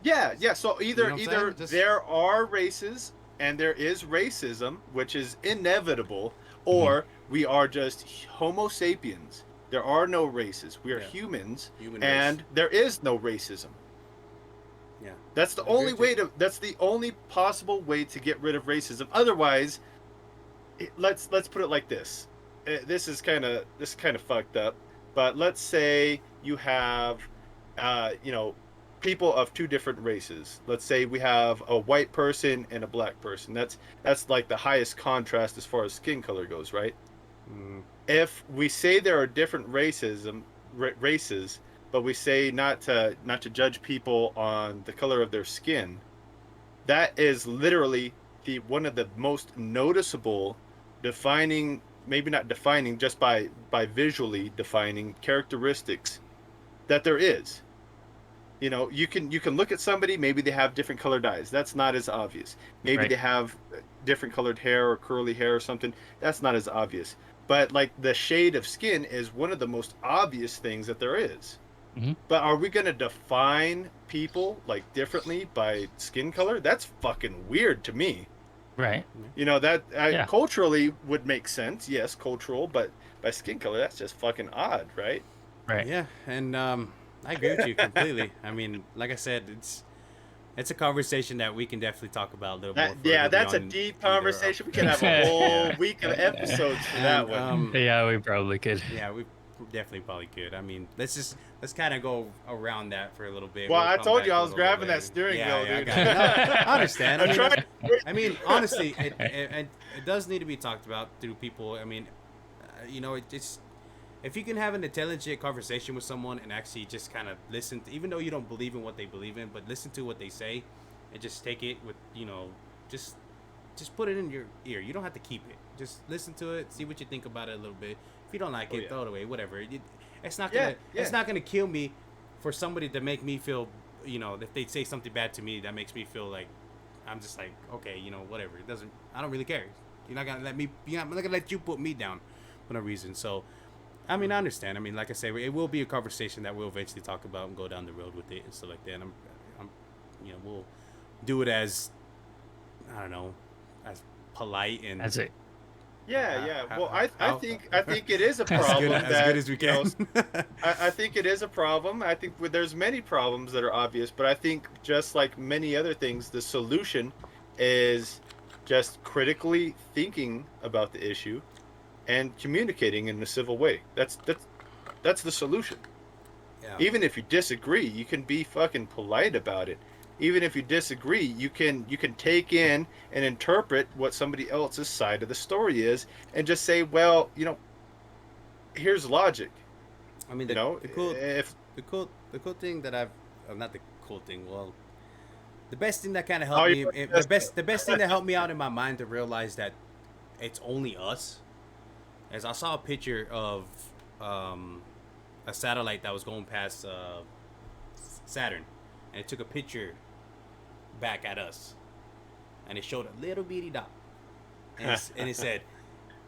yeah. So either know what I'm saying? Just- there are races and there is racism, which is inevitable, or we are just Homo sapiens. There are no races. We are Yeah. humans, Human and race. there is no racism. Yeah. That's the I agree only with way you. to. That's the only possible way to get rid of racism. Otherwise, let's put it like this. This is kind of fucked up. But let's say you have, people of two different races. Let's say we have a white person and a black person. That's like the highest contrast as far as skin color goes, right? Mm, If we say there are different races, but we say not to judge people on the color of their skin, that is literally one of the most noticeable defining, maybe not defining, just by visually defining characteristics that there is. You can look at somebody, maybe they have different colored eyes. That's not as obvious. Maybe Right. they have different colored hair or curly hair or something. That's not as obvious. But like the shade of skin is one of the most obvious things that there is. Mhm. But are we going to define people like differently by skin color? That's fucking weird to me. Right. That Yeah. culturally would make sense. Yes, cultural, but by skin color, that's just fucking odd, right? Right. yeah, and I agree with you completely. I mean, like I said, it's a conversation that we can definitely talk about a little more. That's a deep conversation. We could have a whole week of episodes for that one. Yeah, we probably could. Yeah, we definitely probably could. I mean, let's kind of go around that for a little bit. Well, I told you I was grabbing that steering wheel, dude. No, I understand. I mean, honestly, it does need to be talked about through people. I mean, it's if you can have an intelligent conversation with someone and actually just kind of listen, even though you don't believe in what they believe in, but listen to what they say, and just take it with just put it in your ear. You don't have to keep it. Just listen to it, see what you think about it a little bit. If you don't like it, throw it away. Whatever. It's not gonna kill me for somebody to make me feel. If they say something bad to me, that makes me feel like I'm just like, okay, whatever. It doesn't. I don't really care. You're not gonna let me. I'm not gonna let you put me down for no reason. So, I mean, I understand. I mean, like I say, it will be a conversation that we'll eventually talk about and go down the road with it and stuff like that. And I'm we'll do it as, I don't know, as polite and. That's it. Yeah. Well, I think it is a problem. As good as we can. I think it is a problem. I think there's many problems that are obvious, but I think just like many other things, the solution is just critically thinking about the issue and communicating in a civil way. That's the solution. Yeah. Even if you disagree, you can be fucking polite about it. Even if you disagree, you can take in and interpret what somebody else's side of the story is, and just say, well, here's logic. I mean, the cool thing that not the cool thing. Well, the best thing that kind of helped me, the best thing that helped me out in my mind to realize that it's only us, is I saw a picture of a satellite that was going past Saturn, and it took a picture back at us, and it showed a little bitty dot, and it said,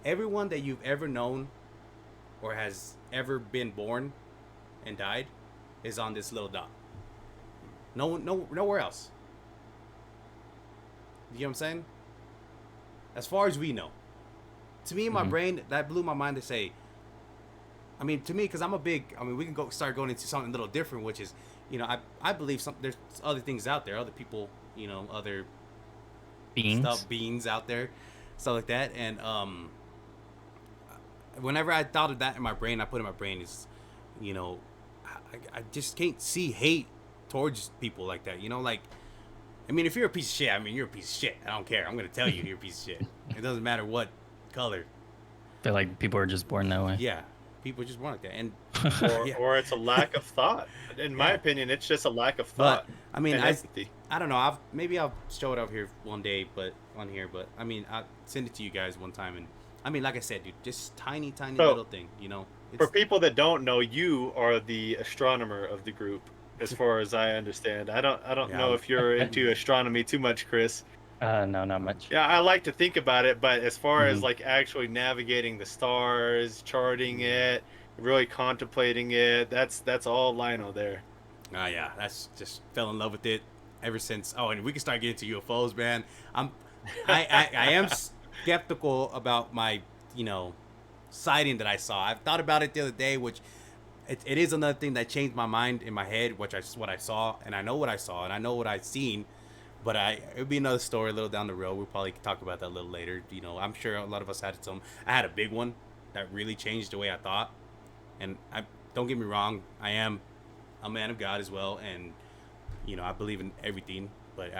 everyone that you've ever known or has ever been born and died is on this little dot. Nowhere else. You know what I'm saying? As far as we know. To me, in my brain, that blew my mind to say, I mean, to me, because we can start going into something a little different, which is, I believe there's other things out there, other people, other beings out there, stuff like that. And whenever I thought of that in my brain, I put in my brain is, I just can't see hate towards people like that. Like, I mean, if you're a piece of shit, you're a piece of shit. I don't care. I'm gonna tell you you're a piece of shit. It doesn't matter what color. I feel like people are just born that way. Yeah. People just want like that, and or it's a lack of thought. In my opinion, it's just a lack of thought. But I mean, I don't know. Maybe I'll show it up here one day, but I mean, I'll send it to you guys one time, and I mean, like I said, dude, just tiny little thing, For people that don't know, you are the astronomer of the group, as far as I understand. I don't know if you're into astronomy too much, Chris. No, not much. Yeah, I like to think about it, but as far as like actually navigating the stars, charting it, really contemplating it, that's all Lionel there. Yeah, that's just fell in love with it ever since. Oh, and we can start getting to UFOs, man. I am skeptical about my sighting that I saw. I've thought about it the other day, which it is another thing that changed my mind in my head, which what I saw, and I know what I saw, and I know what I've seen. But it'll be another story a little down the road. We'll probably talk about that a little later. I'm sure a lot of us had some. I had a big one that really changed the way I thought. And don't get me wrong, I am a man of God as well, and I believe in everything. But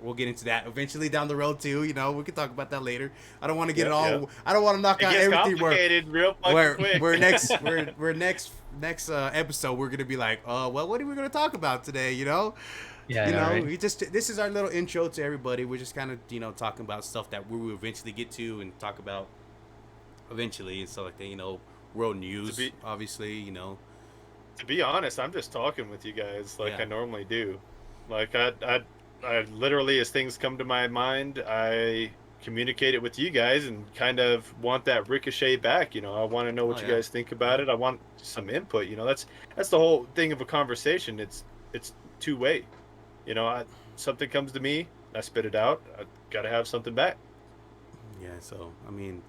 we'll get into that eventually down the road too. We can talk about that later. I don't want to get it all. Yeah. I don't want to knock out everything. We're next episode we're gonna be like, well, what are we gonna talk about today? Yeah, right. This is our little intro to everybody. We're just kind of talking about stuff that we will eventually get to and talk about eventually and stuff like that. World news, obviously. To be honest, I'm just talking with you guys like I normally do. Like I literally, as things come to my mind, I communicate it with you guys and kind of want that ricochet back. I want to know what you guys think about it. I want some input. That's the whole thing of a conversation. It's two-way. Something comes to me, I spit it out. I gotta have something back. Yeah, so I mean,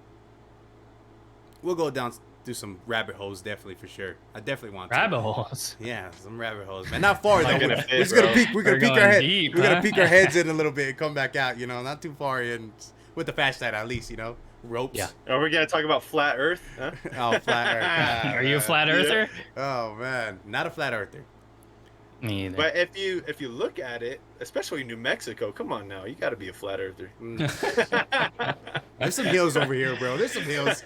we'll go down do some rabbit holes, definitely for sure. I definitely want Rabbit to. holes. Yeah, some rabbit holes, man. Not far though. Not gonna We're fit, just gonna bro. peek. We're gonna We're peek our going head. deep, We're gonna huh? peek our heads in a little bit and come back out. You know, not too far in with the flashlight at least. You know, ropes. Yeah. Are we gonna talk about flat Earth? Huh? Oh, flat Earth. Ah, Are you a man. flat earther? Oh man, not a flat earther. Me either. But if you look at it, especially New Mexico, come on now, you got to be a flat earther. There's some hills over here, bro. There's some hills.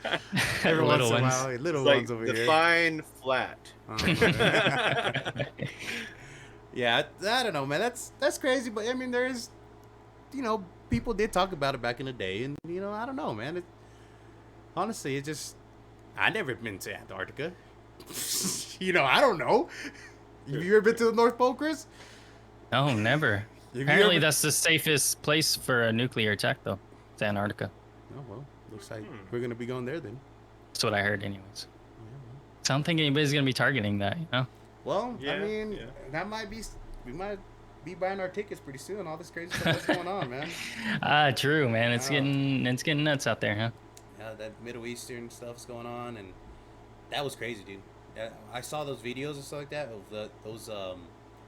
Every once Little in a ones. while, little Like ones over here. define flat. Yeah, I don't know, man. That's crazy, but I mean, there's, people did talk about it back in the day, and I don't know, man. Honestly, it just, I never been to Antarctica. I don't know. Have you ever been to the North Pole, Chris? No, never. Have you Apparently, ever- that's the safest place for a nuclear attack, though. It's Antarctica. Oh well, looks like we're gonna be going there then. That's what I heard, anyways. So I don't think anybody's gonna be targeting that, you know? Well, Yeah, I mean, yeah. that might be. We might be buying our tickets pretty soon. All this crazy stuff that's going on, man. True, man. It's Wow. getting nuts out there, huh? That Middle Eastern stuff's going on, and that was crazy, dude. I saw those videos and stuff like that of those that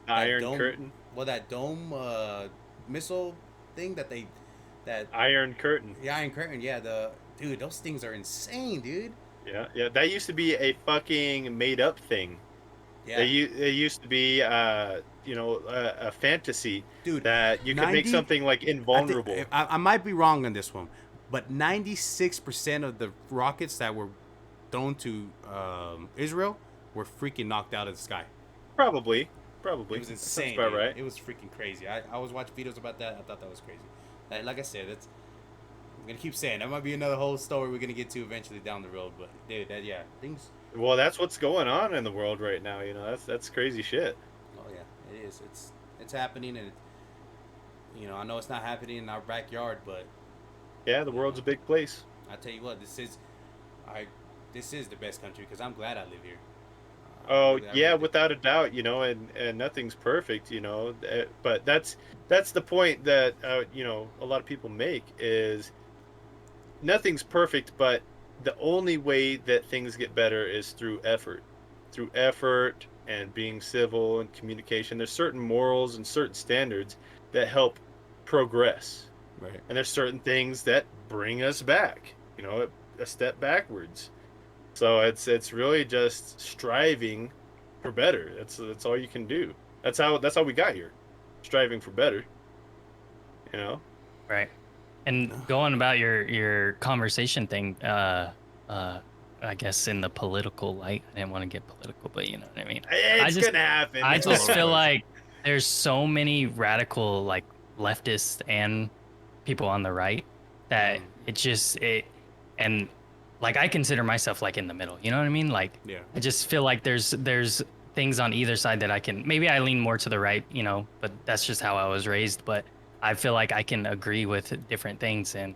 Iron dome, Curtain. Well, that dome missile thing that Iron Curtain. the Iron Curtain. Yeah, dude, those things are insane, dude. Yeah. That used to be a fucking made up thing. Yeah, They used to be, a fantasy dude. that you could 90 make something like invulnerable. I might be wrong on this one, but 96% of the rockets that were thrown to Israel were freaking knocked out of the sky. Probably. It was That sounds insane. about Dude. right. It was freaking crazy. I was watching videos about that. I thought that was crazy. Like I said, I'm gonna keep saying that might be another whole story we're gonna get to eventually down the road. But dude, things. Well, that's what's going on in the world right now. That's crazy shit. Oh yeah, it is. It's happening, and I know it's not happening in our backyard, but Yeah, the world's a big place. I tell you what, this is the best country because I'm glad I live here. Oh I yeah, really- without a doubt, and nothing's perfect, but that's the point that a lot of people make is nothing's perfect, but the only way that things get better is through effort and being civil and communication. There's certain morals and certain standards that help progress, Right. and there's certain things that bring us back, a step backwards. So it's really just striving for better. That's all you can do. That's how we got here, striving for better. Right. And going about your conversation thing, I guess in the political light, I didn't want to get political, but you know what I mean. It's gonna happen. I It's just all feel right. like there's so many radical like leftists and people on the right that and like I consider myself like in the middle. You know what I mean? Like Yeah. I just feel like there's things on either side that maybe I lean more to the right, but that's just how I was raised. But I feel like I can agree with different things, and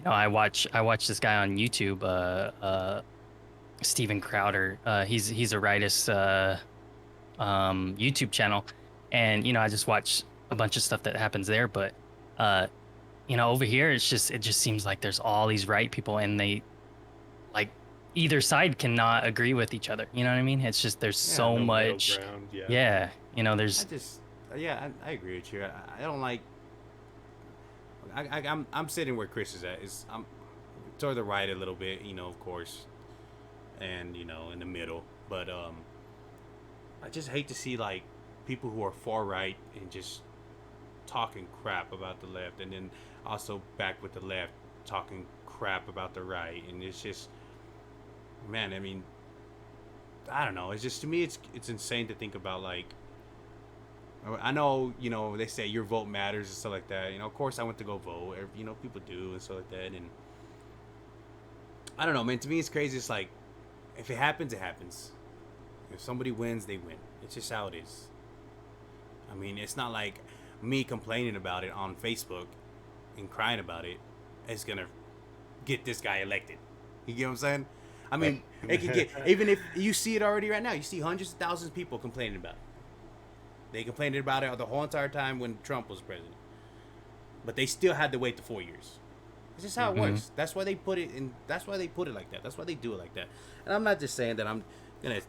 I watch this guy on YouTube, Steven Crowder. He's a rightist YouTube channel, and I just watch a bunch of stuff that happens there. But over here, it just seems like there's all these right people, and they like either side cannot agree with each other. You know what I mean? It's just there's so No middle much. ground, Yeah, there's I agree with you. I don't like. I'm sitting where Chris is at. I'm toward the right a little bit, of course, and in the middle. But I just hate to see like people who are far right and just talking crap about the left, and then also back with the left talking crap about the right, and it's just, man. I mean, I don't know. It's just, to me, it's insane to think about. Like, I know, they say your vote matters and stuff like that. Of course I went to go vote. People do and stuff like that. And I don't know, man. To me, it's crazy. It's like, if it happens, it happens. If somebody wins, they win. It's just how it is. I mean, it's not like me complaining about it on Facebook and crying about it is gonna get this guy elected. You get what I'm saying? I mean, it can get, even if you see it already right now, you see hundreds of thousands of people complaining about it. They complained about it the whole entire time when Trump was president. But they still had to wait the 4 years. It's just how it works. That's why they put it in. That's why they put it like that. That's why they do it like that. And I'm not just saying that I'm gonna,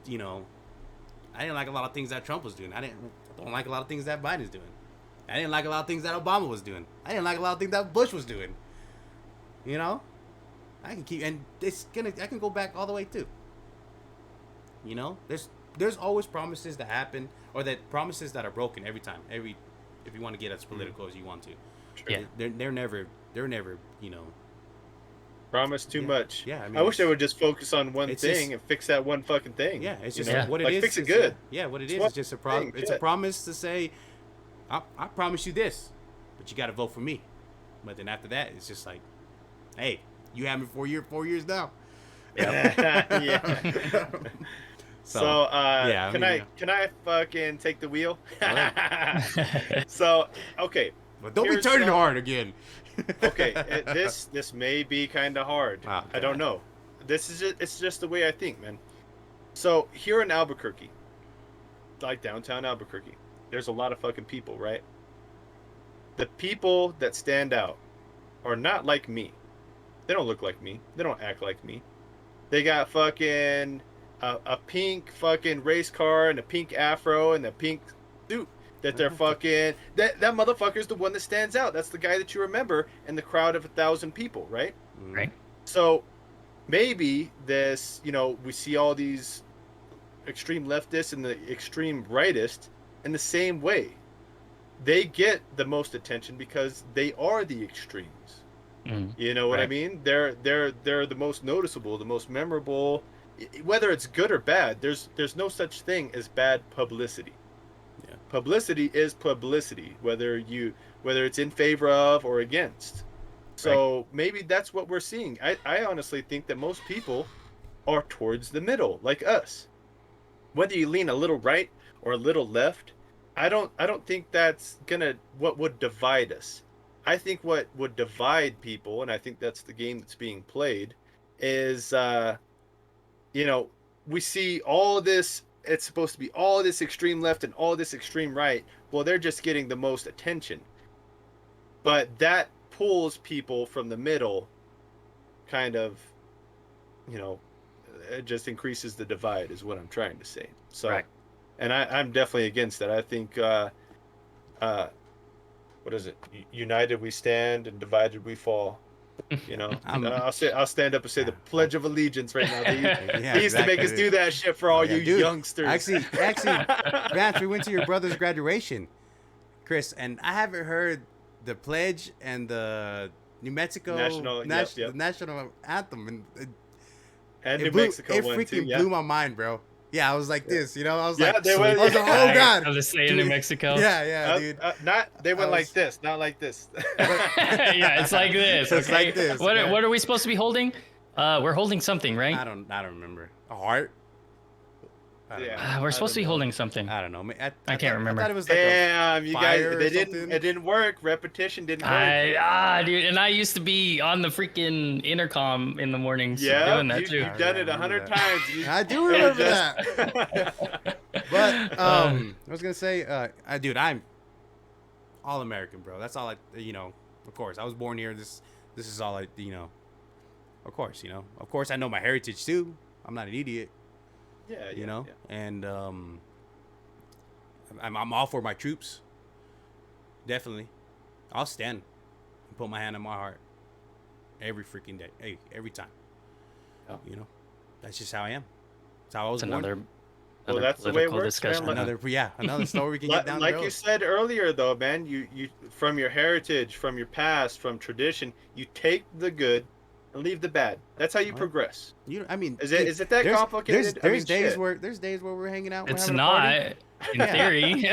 I didn't like a lot of things that Trump was doing. I don't like a lot of things that Biden's doing. I didn't like a lot of things that Obama was doing. I didn't like a lot of things that Bush was doing. I can keep, and I can go back all the way too. There's always promises that happen, or that promises that are broken every time. If you want to get as political as you want to. Yeah. They're never, Promise too much. Yeah, I wish they would just focus on one thing and fix that one fucking thing. Yeah, it's just what it is. Fix it good. Yeah, what it is just a promise. It's a promise to say, I promise you this, but you got to vote for me. But then after that, it's just like, hey, you have me for 4 years now. Yeah. So, can I fucking take the wheel? So, okay. But don't be turning hard again. Okay, this may be kind of hard. Oh, I don't know. It's just the way I think, man. So here in Albuquerque, like downtown Albuquerque, there's a lot of fucking people, right? The people that stand out are not like me. They don't look like me. They don't act like me. They got fucking a pink fucking race car and a pink afro and a pink suit. That they're fucking that motherfucker's the one that stands out. That's the guy that you remember in the crowd of 1,000 people, right? Right. So maybe this, we see all these extreme leftists and the extreme rightist in the same way. They get the most attention because they are the extremes. You know what I mean? They're the most noticeable, the most memorable. Whether it's good or bad, there's no such thing as bad publicity. Yeah. Publicity is publicity, whether it's in favor of or against. So maybe that's what we're seeing. I honestly think that most people are towards the middle, like us. Whether you lean a little right or a little left, I don't think that's what would divide us. I think what would divide people, and I think that's the game that's being played, is we see all this. It's supposed to be all this extreme left and all this extreme right. Well, they're just getting the most attention. But that pulls people from the middle, kind of, it just increases the divide is what I'm trying to say. So, and I'm definitely against that. I think, what is it? United we stand and divided we fall. I'll stand up and say the Pledge of Allegiance right now. They used to make us do that shit for all youngsters. Actually, Vance, we went to your brother's graduation, Chris, and I haven't heard the pledge and the New Mexico national anthem, and New Mexico it one freaking too, blew my mind, bro. Yeah, I was like this, I was like, I was like, oh god, Of the state of New Mexico. Yeah, dude. They went like this, not like this. Yeah, it's like this. It's okay? like this. What are we supposed to be holding? We're holding something, right? I don't remember. A heart. We're supposed to be holding something. I don't know. I can't remember. I thought it was like damn, you guys, it didn't work. Repetition didn't work. Dude, and I used to be on the freaking intercom in the mornings doing that too. You've done it 100 times. I do remember that. But I was gonna say, dude, I'm all American, bro. That's all Of course, I was born here. This is all Of course, Of course, I know my heritage too. I'm not an idiot. Yeah. And I'm all for my troops. Definitely, I'll stand and put my hand on my heart every freaking day, every time. Oh. That's just how I am. That's how I was born. Another that's the way it works, discussion. man. Another story we can get down the road. Like you said earlier, though, man, you from your heritage, from your past, from tradition, you take the good and leave the bad. That's how you progress. Is it that complicated? There's days where we're hanging out. It's not, in theory.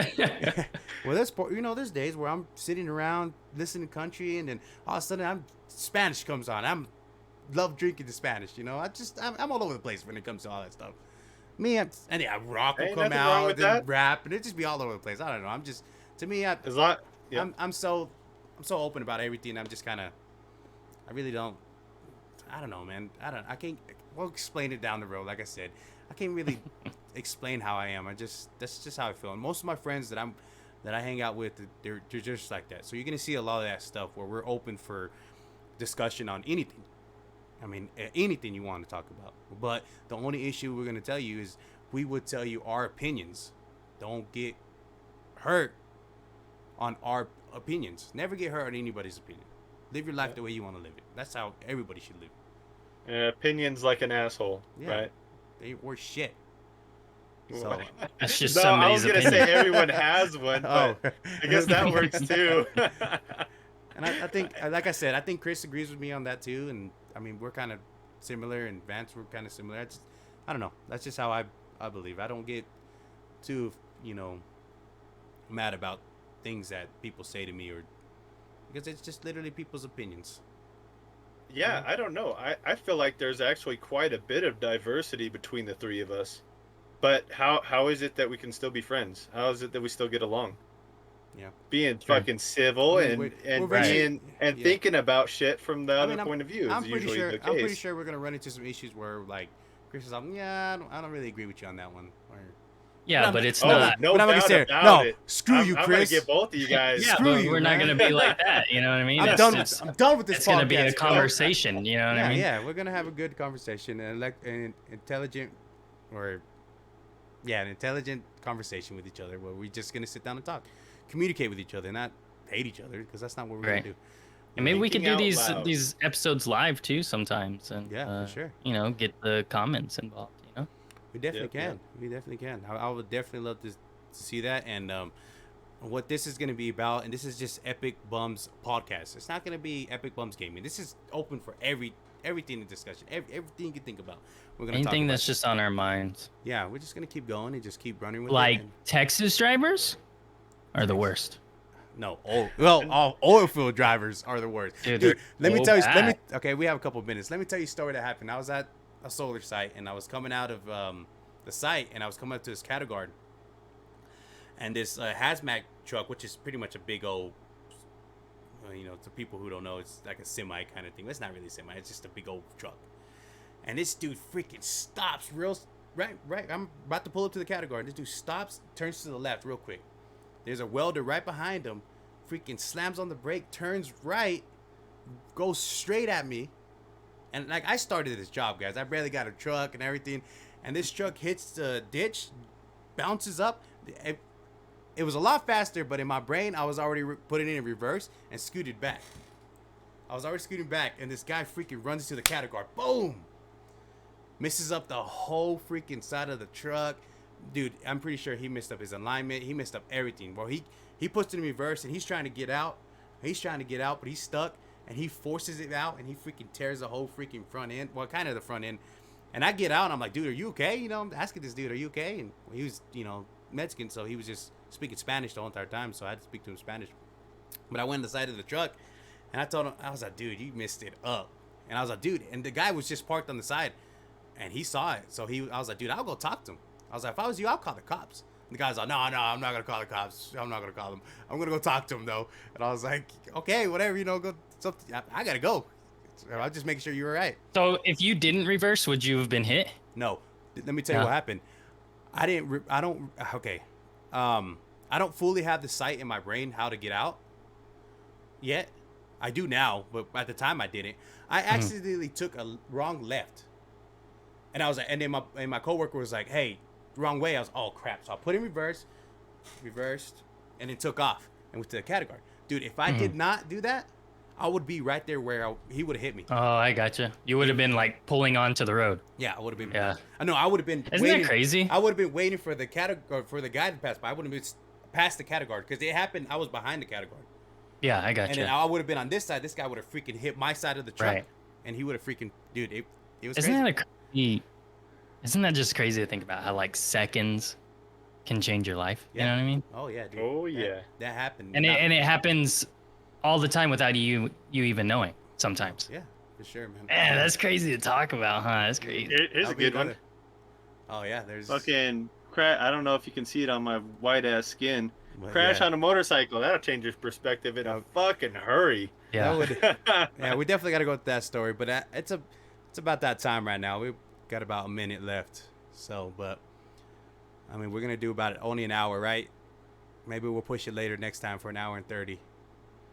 Well, there's days where I'm sitting around listening to country, and then all of a sudden Spanish comes on. Love drinking the Spanish. I'm all over the place when it comes to all that stuff. Rock will come out and rap, and it just be all over the place. I don't know. I'm just, to me, I'm so open about everything. I'm just kind of, I really don't. I don't know, man. I can't. We'll explain it down the road. Like I said, I can't really explain how I am. That's just how I feel. And most of my friends that I hang out with, they're just like that. So you're gonna see a lot of that stuff where we're open for discussion on anything. I mean, anything you want to talk about. But the only issue we're going to tell you is we would tell you our opinions. Don't get hurt on our opinions. Never get hurt on anybody's opinion. Live your life the way you want to live it. That's how everybody should live. Opinions like an asshole, right? They were shit. So That's just no, I was somebody's gonna opinion. say everyone has one, but I guess that works too. And I think, like I said, I think Chris agrees with me on that too. And I mean, we're kind of similar, and Vance, we're kind of similar. I don't know. That's just how I believe. I don't get too, mad about things that people say to me, or because it's just literally people's opinions. Yeah, I don't know. I feel like there's actually quite a bit of diversity between the three of us. But how is it that we can still be friends? How is it that we still get along? Yeah. Being fucking civil I mean, and we're being and yeah. thinking about shit from the other point of view is I'm pretty usually sure. the case. I'm pretty sure we're gonna run into some issues where like Chris is like, yeah, I don't really agree with you on that one. Or, Yeah, but it's Oh, not. no but I'm gonna doubt say, about no, it. screw you, I'm Chris. gonna get both of you guys. Yeah, Screw but you, we're not man. gonna be like that. You know what I mean? I'm It's done. just- I'm done with this. It's gonna be a podcast, conversation. You know what I mean? Yeah, we're gonna have a good conversation and an intelligent, or an intelligent conversation with each other. Where we're just gonna sit down and talk, communicate with each other, not hate each other, because that's not what we're Right. gonna do. And maybe we could do Thinking out loud. these episodes live too sometimes, and Yeah, for sure. get the comments involved. We definitely Yeah, can. We definitely can. I would definitely love to see that. And what this is going to be about, and this is just EpicBumz podcast. It's not going to be EpicBumz gaming. This is open for everything in discussion. Everything you can think about. We're going to talk Anything about that's just on our minds. Yeah, we're just going to keep going and just keep running with Like it. And, Texas drivers are the worst. no, all oil field drivers are the worst. Dude, Dude, let me so tell you. bad. Okay, we have a couple of minutes. Let me tell you a story that happened. I was at a solar site, and I was coming out of the site, and I was coming up to this cattle guard, and this hazmat truck, which is pretty much a big old, to people who don't know, it's like a semi kind of thing. It's not really a semi. It's just a big old truck. And this dude freaking stops right. I'm about to pull up to the cattle guard. This dude stops, turns to the left real quick. There's a welder right behind him. Freaking slams on the brake, turns right, goes straight at me. And like, I started this job, guys. I barely got a truck and everything. And this truck hits the ditch, bounces up. It was a lot faster, but in my brain, I was already putting it in reverse and scooted back. I was already scooting back, and this guy freaking runs to the cattle guard. Boom! Misses up the whole freaking side of the truck. Dude, I'm pretty sure he messed up his alignment. He messed up everything. Well, he puts it in reverse, and he's trying to get out. But he's stuck, and he forces it out, and he freaking tears the whole freaking front end. Well, kind of the front end. And I get out, and I'm like, dude, are you okay? I'm asking this dude, are you okay? And he was, Mexican, so he was just speaking Spanish the whole entire time, so I had to speak to him Spanish. But I went on the side of the truck, and I told him, I was like, dude, you messed it up. And I was like, dude, and the guy was just parked on the side, and he saw it. So I was like, dude, I'll go talk to him. I was like, if I was you, I'll call the cops. And the guy's like, no, I'm not going to call the cops. I'm not going to call them. I'm going to go talk to him, though. And I was like, okay, whatever, go. Something. I got to go. I'll just make sure you're all right. So if you didn't reverse, would you have been hit? No. Let me tell you what happened. I don't fully have the sight in my brain how to get out yet. I do now, but at the time I didn't. I accidentally took a wrong left. And I was like, and then my coworker was like, hey, wrong way. I was, oh crap. So I put in reversed, and then took off and went to the cattle guard. Dude, if I did not do that, I would be right there where he would have hit me. Oh, I gotcha. You would have been like pulling onto the road. Yeah, I would have been. Yeah. I know. I would have been. Isn't that crazy? I would have been waiting for the for the guy to pass by. I wouldn't have been past the cattle guard because it happened. I was behind the cattle guard. Yeah, I gotcha. And then I would have been on this side. This guy would have freaking hit my side of the truck, Right. and he would have freaking, dude. It was. Isn't that just crazy to think about how like seconds can change your life? You know what I mean? Oh yeah, dude. Oh yeah. That happened. And it happens all the time without you even knowing sometimes. Yeah, for sure, man. Man, that's crazy to talk about, huh? That's crazy. Here's a good one. Oh yeah, there's Fucking crash. I don't know if you can see it on my white ass skin. But, Crash yeah. on a motorcycle. That'll change your perspective in a fucking hurry. Yeah. Yeah, we definitely got to go with that story, but it's about that time right now. We've got about a minute left, so but I mean we're gonna do about only an hour, right? Maybe we'll push it later next time for an hour and 30.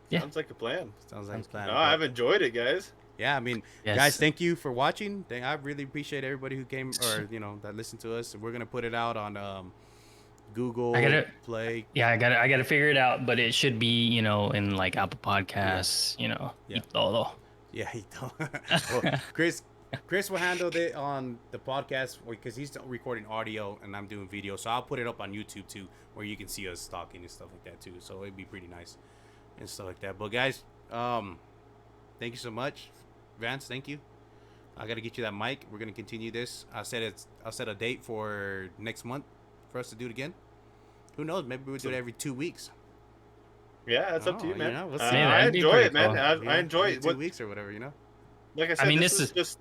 Yeah. Sounds like a plan. Sounds like a plan. No, I've enjoyed it, guys. Yeah, I mean, Yes. guys, thank you for watching. I really appreciate everybody who came or that listened to us. We're gonna put it out on Google Play. Yeah, I gotta figure it out, but it should be in like Apple Podcasts. Yeah. Y todo. Yeah, he don't. Well, Chris will handle it on the podcast because he's recording audio and I'm doing video. So I'll put it up on YouTube too, where you can see us talking and stuff like that too. So it'd be pretty nice and stuff like that. But guys, thank you so much. Vance, thank you. I gotta get you that mic. We're gonna continue this. I'll set a date for next month for us to do it again. Who knows? Maybe we'll do it every 2 weeks. Yeah, that's up to you, man. We'll see. I enjoy it, man. Cool. I enjoy it. 2 weeks or whatever, Like I said, this is just.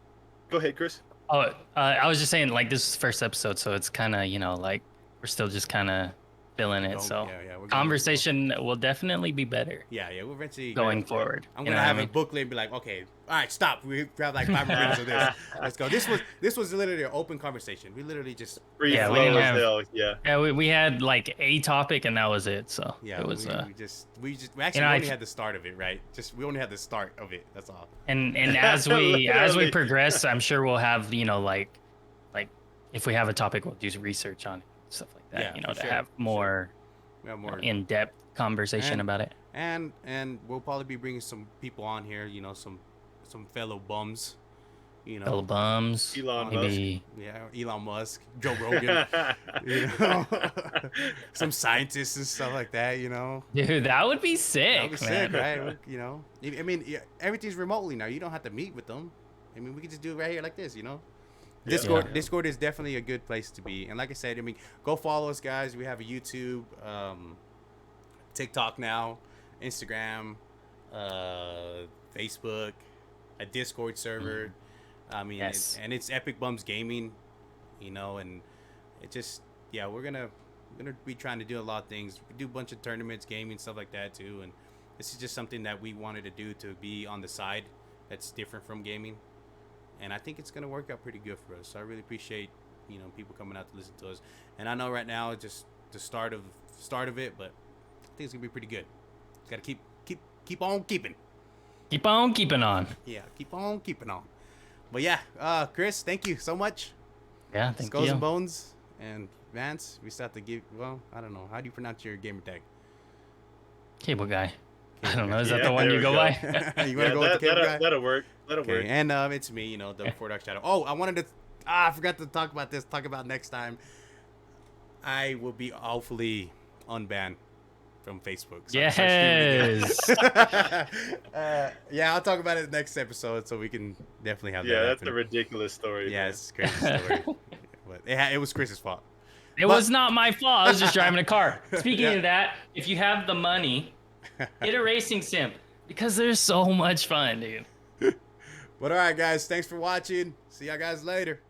Go ahead, Chris. Oh, I was just saying, like, this is the first episode, so it's kind of, like, we're still just kind of feeling it. So conversation will definitely be better. Yeah, we'll eventually going forward. I'm gonna have a booklet and be like, okay, all right, stop. We have like 5 minutes of this. Let's go. This was literally an open conversation. We literally just we had like a topic and that was it. So yeah, it was we actually only had the start of it, right? We only had the start of it. That's all. And as we progress, I'm sure we'll have like if we have a topic, we'll do research on it, stuff like that. To have more in-depth conversation about it. And we'll probably be bringing some people on here, some fellow bums, fellow bums, Elon maybe. Musk. Yeah, Elon Musk, Joe Rogan, some scientists and stuff like that, Dude, that would be sick. That would be sick, right? I mean, everything's remotely now. You don't have to meet with them. I mean, we can just do it right here like this, Discord is definitely a good place to be. And like I said, I mean, go follow us, guys. We have a YouTube, TikTok now, Instagram, Facebook, a Discord server. I mean, and it's EpicBumz Gaming, and it just, we're gonna be trying to do a lot of things. We do a bunch of tournaments, gaming, stuff like that too. And this is just something that we wanted to do to be on the side that's different from gaming. And I think it's going to work out pretty good for us. So I really appreciate, people coming out to listen to us. And I know right now it's just the start of it, but I think it's going to be pretty good. Got to keep on keeping. Keep on keeping on. Yeah, keep on keeping on. But yeah, Chris, thank you so much. Yeah, thank you. Skulls and Bones and Vance, we still have to give, I don't know. How do you pronounce your gamer tag? Cable Guy. I don't know. Is that the one you go by? You want to go with the Cable Guy? That'll work. Work. And it's me, the 4 Dark Shadow. Oh, I wanted to. I forgot to talk about this. Talk about next time. I will be awfully unbanned from Facebook. So yes. Yeah, I'll talk about it next episode, so we can definitely have that. Yeah, that's a ridiculous story. Yeah, it's a crazy story. But it was Chris's fault. It was not my fault. I was just driving a car. Speaking of that, if you have the money, get a racing sim because there's so much fun, dude. But all right, guys, thanks for watching. See y'all guys later.